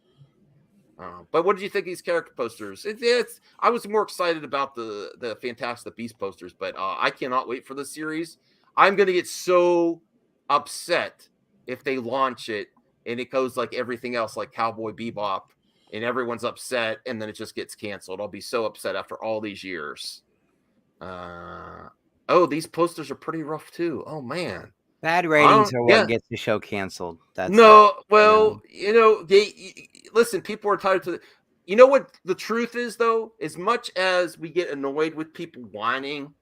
But what did you think of these character posters? I was more excited about the Fantastic Beast posters, but I cannot wait for the series. I'm gonna get so upset if they launch it and it goes like everything else, like Cowboy Bebop, and everyone's upset, and then it just gets canceled. I'll be so upset after all these years. These posters are pretty rough too. Oh man, Bad ratings are what gets the show canceled. That's listen, people are tired to. You know what the truth is, though? As much as we get annoyed with people whining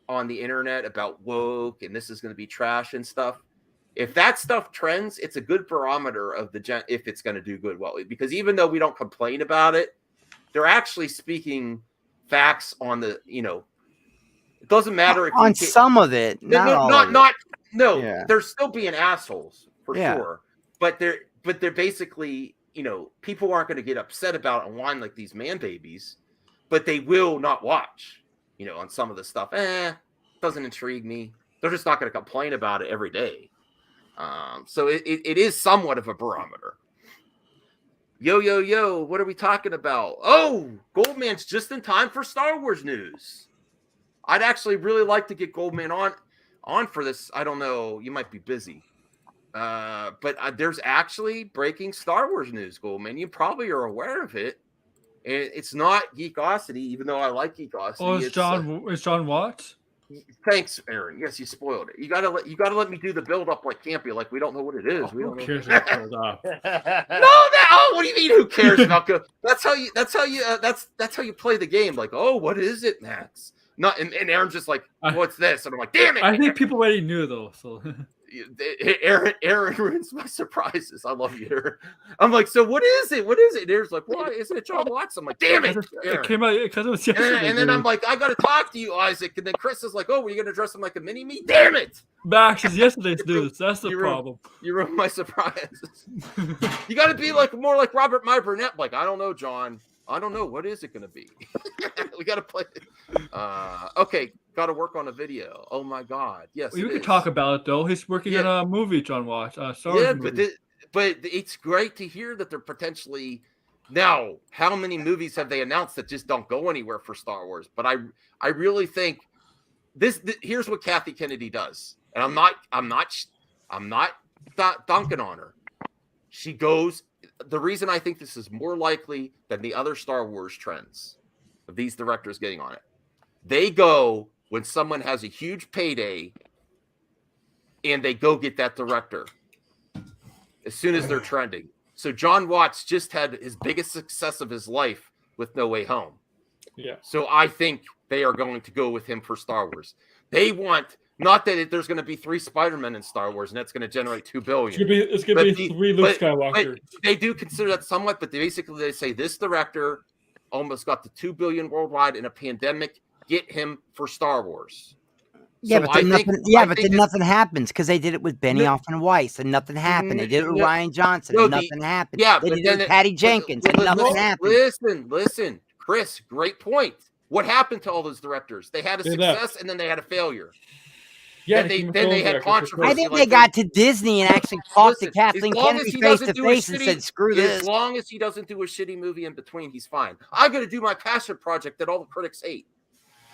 on the internet about woke and this is going to be trash and stuff, if that stuff trends, it's a good barometer of if it's going to do good. Well, because even though we don't complain about it, they're actually speaking facts on the. It doesn't matter if on some of it, they're still being assholes for sure, but they're basically. People aren't going to get upset about it and whine like these man babies, but they will not watch, on some of the stuff. Doesn't intrigue me. They're just not going to complain about it every day. So it is somewhat of a barometer. Yo, what are we talking about? Oh, Goldman's just in time for Star Wars news. I'd actually really like to get Goldman on for this. I don't know. You might be busy. But there's actually breaking Star Wars news, Goldman. You probably are aware of it. And it's not geekosity, even though I like geekosity. Oh, it's John Watts? Thanks, Aaron. Yes, you spoiled it. You gotta let me do the build up like Campy, like we don't know what it is. Who cares about build up? What do you mean? Who cares about go? That's how you play the game. Like, oh, what is it, Max? And Aaron's just like, what's this? And I'm like, damn it! I think people already knew though. So Aaron ruins my surprises. I love you, Aaron. I'm like, so what is it? What is it? And Aaron's like, why isn't it John Watts? I'm like, damn it! It came out because it was yesterday. And then I'm like, I gotta talk to you, Isaac. And then Chris is like, oh, were you gonna dress him like a mini me? Damn it! Max is yesterday's news. That's the problem. You ruined my surprises. You gotta be more like Robert My Burnett. Like, I don't know, John. I don't know. What is it going to be? We got to play it. Okay. Got to work on a video. Oh, my God. Yes. We can talk about it, though. He's working on a movie, John Watts. But it's great to hear that they're potentially now. How many movies have they announced that just don't go anywhere for Star Wars? But I really think this here's what Kathy Kennedy does. And I'm not dunking on her. She goes. The reason I think this is more likely than the other Star Wars trends of these directors getting on it, they go when someone has a huge payday and they go get that director as soon as they're trending. So John Watts just had his biggest success of his life with No Way Home. Yeah. So I think they are going to go with him for Star Wars. They want not that there's going to be 3 Spider-Men in Star Wars and that's going to generate $2 billion. It's going to be 3 Luke Skywalker. They do consider that somewhat, but they say this director almost got the $2 billion worldwide in a pandemic. Get him for Star Wars. Yeah, but then nothing happens because they did it with Benioff and Weiss and nothing happened. They did it with Ryan Johnson and nothing happened. Yeah, they did it with Patty Jenkins and nothing happened. Listen, Chris, great point. What happened to all those directors? They had a success and then they had a failure. Yeah, then they had controversy. I think they got to Disney and actually talked to Kathleen Kennedy face to face and said, "Screw this." As long as he doesn't do a shitty movie in between, he's fine. I'm going to do my passion project that all the critics hate.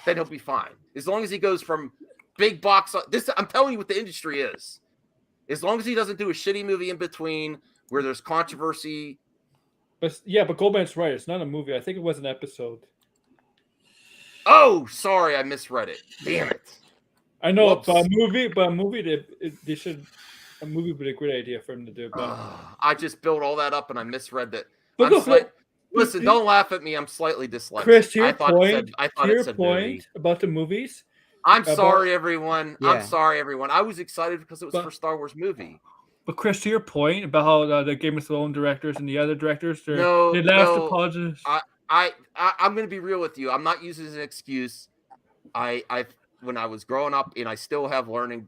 Then he'll be fine. As long as he goes from big box. I'm telling you what the industry is. As long as he doesn't do a shitty movie in between where there's controversy. But Goldman's right. It's not a movie. I think it was an episode. Oh, sorry, I misread it. Damn it. I know, but a movie, they should. A movie would be a great idea for him to do. But I just built all that up and I misread that. Listen, don't laugh at me. I'm slightly dyslexic. Chris, to your point, movie. About the movies. I'm sorry, everyone. Yeah. I'm sorry, everyone. I was excited because it was for Star Wars movie. But Chris, to your point about how the Game of Thrones directors and the other directors, they laughed to apologize. I'm going to be real with you. I'm not using it as an excuse. When I was growing up and I still have learning,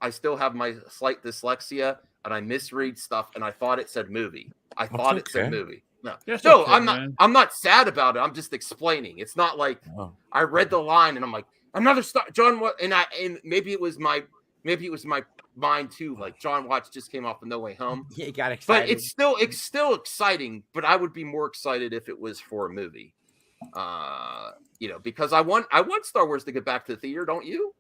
I still have my slight dyslexia and I misread stuff and I thought it said movie. I thought it said movie. No, I'm not sad about it. I'm just explaining. It's not like I read the line and I'm like, another Star John Watt, and maybe it was my mind too. Like John Watts just came off of No Way Home. Yeah, got excited. But it's still exciting. But I would be more excited if it was for a movie. Because I want Star Wars to get back to the theater, don't you?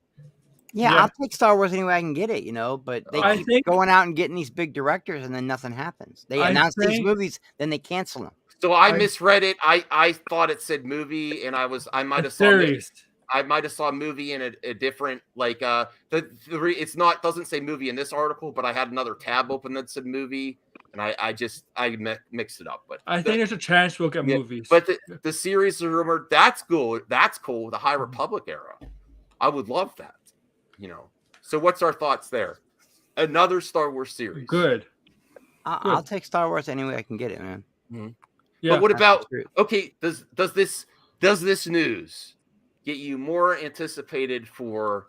Yeah, I'll take Star Wars any way I can get it, but they keep going out and getting these big directors and then nothing happens. They announce these movies, then they cancel them. So I misread it. I thought it said movie and I might have saw series. I might have saw a movie in a different it's not doesn't say movie in this article, but I had another tab open that said movie, and I mixed it up. But I think there's a chance we'll get movies. But the series is rumored. That's cool. That's cool. The High Republic era. I would love that. So what's our thoughts there? Another Star Wars series. Good. I'll take Star Wars any way I can get it, man. Mm-hmm. Yeah. But what about does this news get you more anticipated for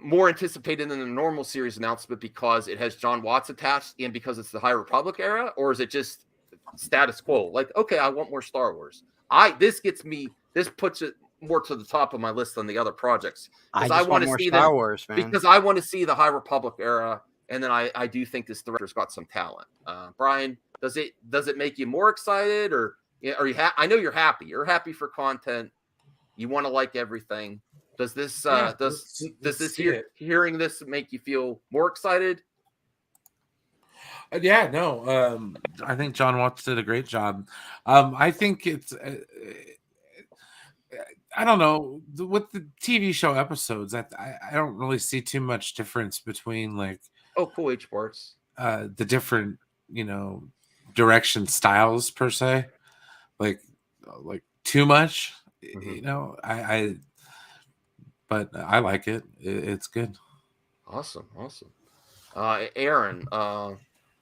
more anticipated than the normal series announcement because it has John Watts attached and because it's the High Republic era, or is it just status quo? Like, okay, I want more Star Wars. This puts it more to the top of my list than the other projects. I want to see Star Wars, man. Because I want to see the High Republic era, and then I do think this director's got some talent. Brian, does it make you more excited, or are you? I know you're happy. You're happy for content. You want to like everything. Does this hearing this make you feel more excited? Yeah, no. I think John Watts did a great job. I think it's. I don't know, with the TV show episodes, I don't really see too much difference between cool H parts, the different direction styles per se, like too much, but I like it. It's good. Awesome. Aaron,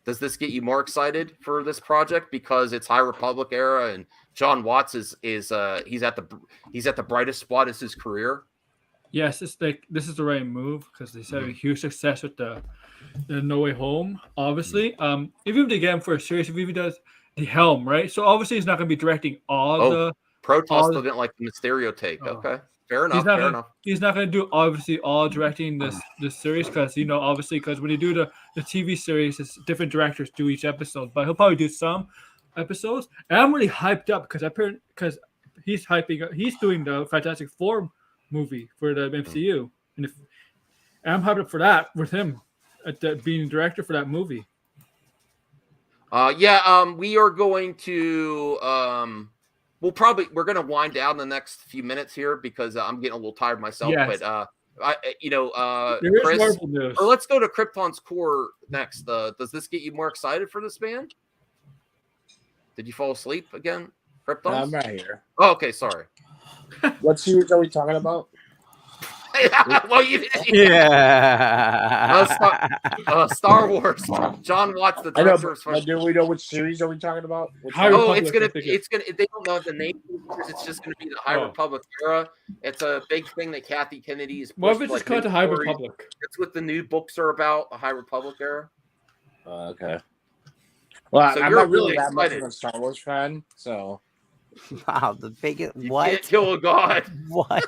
does this get you more excited for this project because it's High Republic era and John Watts is he's at the brightest spot of his career? Yes, this is the right move because they had a huge success with the No Way Home. Obviously, even if they get him for a series, if he does the Helm, right? So obviously he's not going to be directing all the. Protoss didn't like the Mysterio take. Okay, fair enough. He's not going to do obviously all directing this series because obviously because when you do the TV series, it's different directors do each episode, but he'll probably do some episodes. And I'm really hyped up because he's doing the Fantastic Four movie for the MCU, and I'm hyped up for that with him being director for that movie. We are going to we're going to wind down the next few minutes here because I'm getting a little tired myself. Yes. But Chris, Marvel news. Or let's go to Krypton's Core next. Does this get you more excited for this band? Did you fall asleep again, Krypton? I'm right here. Oh, okay, sorry. What series are we talking about? Star Wars. John Watts, the director. Do we know which series are we talking about? They don't know the name. It's just gonna be the High Republic era. It's a big thing that Kathy Kennedy is. What if it's just called the High Republic? That's what the new books are about. The High Republic era. Okay. Well, so I'm you're not really that much excited. of a Star Wars fan, so. Wow, the biggest what? Can't kill a god. What?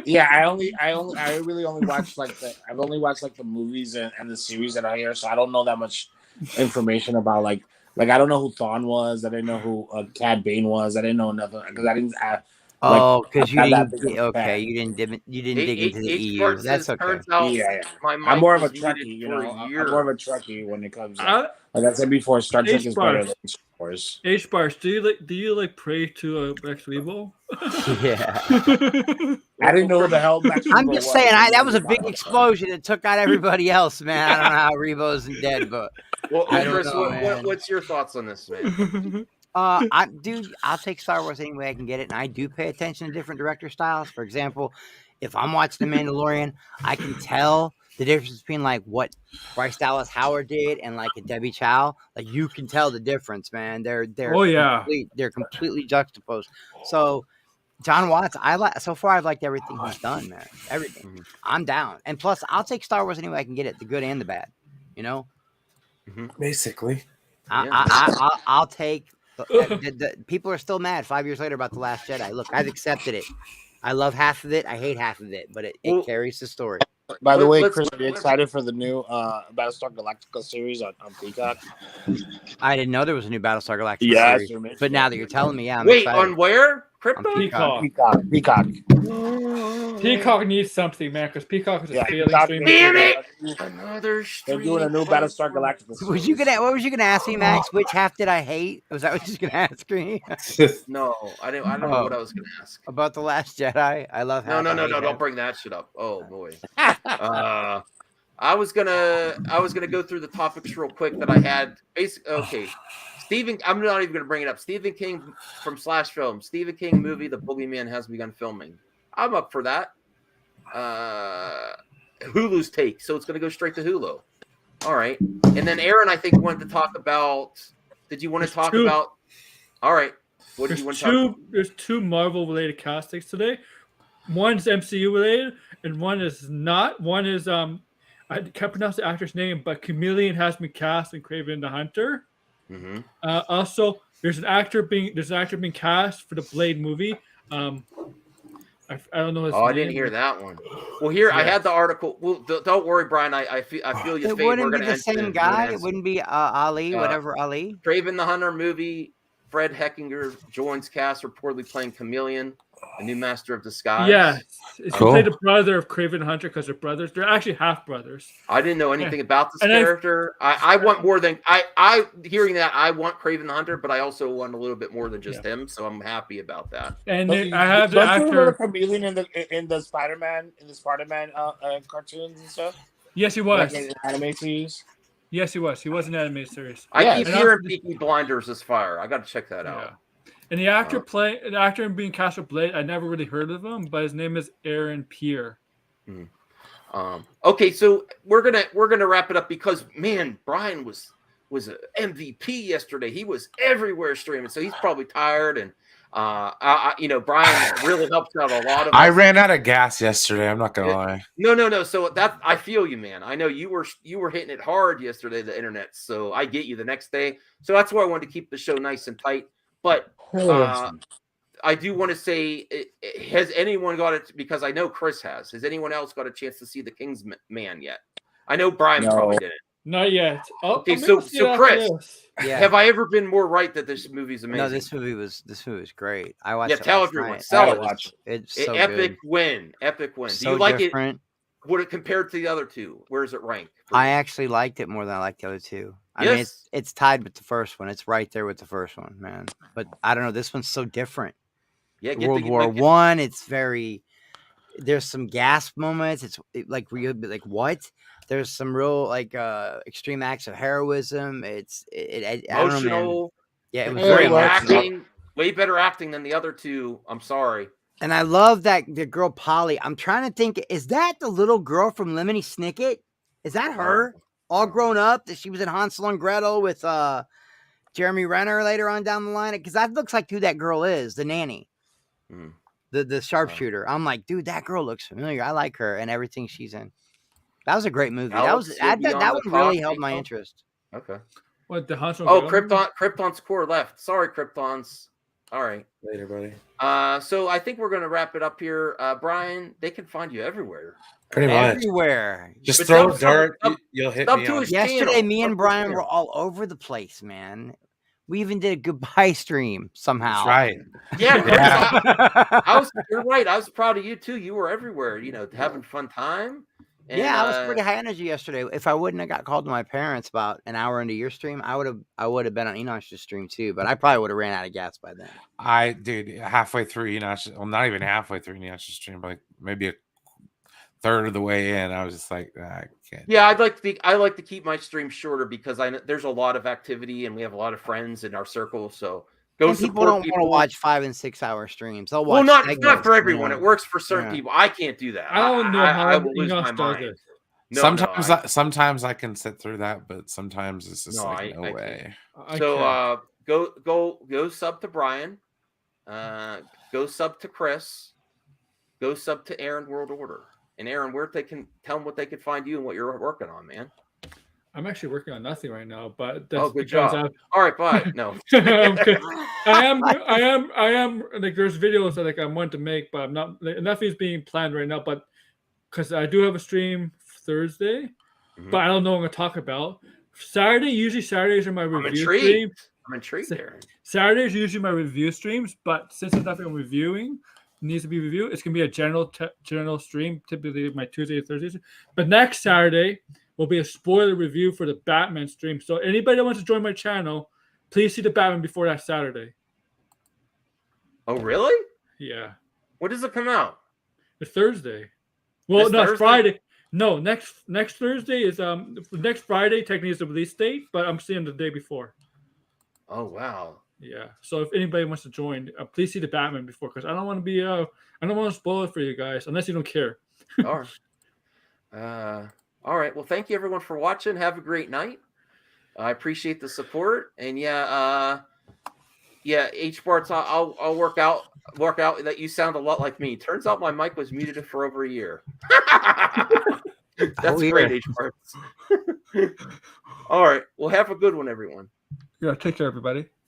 Yeah, I really only watched I've only watched the movies and the series that are here, so I don't know that much information about like I don't know who Thawne was. I didn't know who Cad Bane was. I didn't know nothing because I didn't. Because you didn't. Okay, you didn't dig into the EU. That's okay. I'm more of a Trekkie, I'm more of a Trekkie when it comes. Like I said before, Star Trek is better than Star Wars. H-Bars, do you pray to Max Rebo? Yeah. I didn't know what the hell Max Rebo I'm just saying, that was a big explosion. It took out everybody else, man. I don't know how Rebo isn't dead, but Chris, what's your thoughts on this, man? I'll take Star Wars any way I can get it, and I do pay attention to different director styles. For example, if I'm watching The Mandalorian, I can tell the difference between what Bryce Dallas Howard did and a Debbie Chow. You can tell the difference, man. They're completely juxtaposed. So John Watts, so far I've liked everything he's done, man. Everything. Mm-hmm. I'm down. And plus I'll take Star Wars any way I can get it, the good and the bad, Basically. I'll take the people are still mad 5 years later about The Last Jedi. Look, I've accepted it. I love half of it. I hate half of it, but it carries the story. By the way, Chris, are you excited for the new Battlestar Galactica series on Peacock? I didn't know there was a new Battlestar Galactica series. But now that you're telling me, I'm Wait, excited. on where? Krypton? Peacock needs something, man, because Peacock is a failing stream. Damn it! Another They're doing a new Battlestar Galactica. What was you gonna ask me, Max? Which half did I hate? Was that what you were gonna ask me? No, I don't know what I was gonna ask. About The Last Jedi. I love No, don't bring that shit up. Oh boy. I was gonna go through the topics real quick that I had. Okay. I'm not even gonna bring it up. Stephen King from Slash Film. Stephen King movie, The Boogeyman, has begun filming. I'm up for that. Hulu's take, so it's gonna go straight to Hulu. All right. And then Aaron, I think, wanted to talk about. Did you want to talk about? All right. What did you want to talk about? There's two Marvel related castings today. One's MCU related, and one is not. One is I can't pronounce the actor's name, but Chameleon has been cast in Kraven the Hunter. Mm-hmm. Also, there's an actor being cast for the Blade movie. I don't know his name. I didn't hear that one. Well, here I had the article. Well, don't worry, Brian. I feel your It fate. wouldn't be the same guy. It wouldn't be Ali, whatever Ali. Kraven the Hunter movie. Fred Heckinger joins cast, reportedly playing Chameleon, a new master of disguise. Yeah, he played the brother of Kraven Hunter because they're brothers. They're actually half brothers. I didn't know anything about this character. I want more than I hearing that. I want Kraven the Hunter, but I also want a little bit more than just him. So I'm happy about that. And I have the actor Chameleon in the Spider-Man cartoons and stuff. Yes, he was. Like in anime series. Yes, he was. He was an anime series. I keep hearing Peaky Blinders is fire. I got to check that out. And the actor being cast with Blade, I never really heard of him, but his name is Aaron Pierre. Okay, so we're gonna wrap it up because man, Brian was an MVP yesterday. He was everywhere streaming, so he's probably tired. And Brian really helped out a lot of. I ran out of gas yesterday. I'm not gonna lie. No. So that I feel you, man. I know you were hitting it hard yesterday, the internet. So I get you the next day. So that's why I wanted to keep the show nice and tight. But I do want to say, has anyone got it? Because I know Chris has. Has anyone else got a chance to see The King's Man yet? I know Brian probably didn't. Not yet. Okay, so Chris, have I ever been more right that this movie's amazing? No, this movie was great. I watched. Yeah, tell everyone. It's so epic good. win. Epic win. So do you like different. it? Would it compared to the other two? Where does it rank? I actually liked it more than I liked the other two. I mean, it's tied with the first one. It's right there with the first one, man. But I don't know. This one's so different. Yeah, World War One. It's very. There's some gasp moments. It's like what? There's some real extreme acts of heroism. I don't know, man. Yeah, it was very acting. Way better acting than the other two. I'm sorry. And I love that the girl Polly. I'm trying to think. Is that the little girl from Lemony Snicket? Is that her? All grown up, that she was in Hansel and Gretel with Jeremy Renner later on down the line. Because that looks like who that girl is, the nanny, the sharpshooter. I'm like, dude, that girl looks familiar. I like her and everything she's in. That was a great movie. That one really held my interest. Okay. What the Hansel? Oh, Krypton's core left. Sorry, Kryptons. All right. Later, buddy. So I think we're gonna wrap it up here. Brian, they can find you everywhere. Pretty much. Everywhere. Just throw dirt. You'll hit me. Yesterday, me and Brian were all over the place, man. We even did a goodbye stream somehow. That's right. Yeah, you're right. I was proud of you too. You were everywhere, having fun time. And, I was pretty high energy yesterday. If I wouldn't have got called to my parents about an hour into your stream, I would have been on Enosh's stream too. But I probably would have ran out of gas by then. Dude, halfway through Enosh, well, not even halfway through Enosh's stream, but maybe a third of the way in, I was just like, I can't. Yeah, I like to keep my stream shorter because there's a lot of activity and we have a lot of friends in our circle. So people don't want to watch 5 and 6 hour streams. They'll watch. Well, not for everyone. It works for certain people. I can't do that. I don't know how I will lose my mind. Sometimes I can sit through that, but sometimes it's just no way. So go sub to Brian. Go sub to Chris. Go sub to Aaron World Order. And Aaron, where they can tell them what they can find you and what you're working on, man. I'm actually working on nothing right now, but that's good job. All right, bye. No, I am like there's videos that I want to make, but I'm not. Nothing's being planned right now, but because I do have a stream Thursday, but I don't know what I'm gonna talk about. Saturdays are my review stream. I'm intrigued there. Saturday is usually my review streams, but since there's nothing I'm reviewing needs to be reviewed, it's gonna be a general stream, typically my Tuesday or Thursdays. But next Saturday will be a spoiler review for the Batman stream. So anybody that wants to join my channel, please see the Batman before that Saturday. Oh, really? Yeah. When does it come out? It's Thursday. Well, This no, it's Thursday? Friday. No, next Thursday is next Friday technically is the release date, but I'm seeing the day before. Oh wow. Yeah. So if anybody wants to join, please see the Batman before, because I don't want to be I don't want to spoil it for you guys unless you don't care. All right. All right. Well, thank you everyone for watching. Have a great night. I appreciate the support, and H Barts, I'll work out that you sound a lot like me. Turns out my mic was muted for over a year. That's great, H Barts. All right. Well, have a good one, everyone. Yeah. Take care, everybody.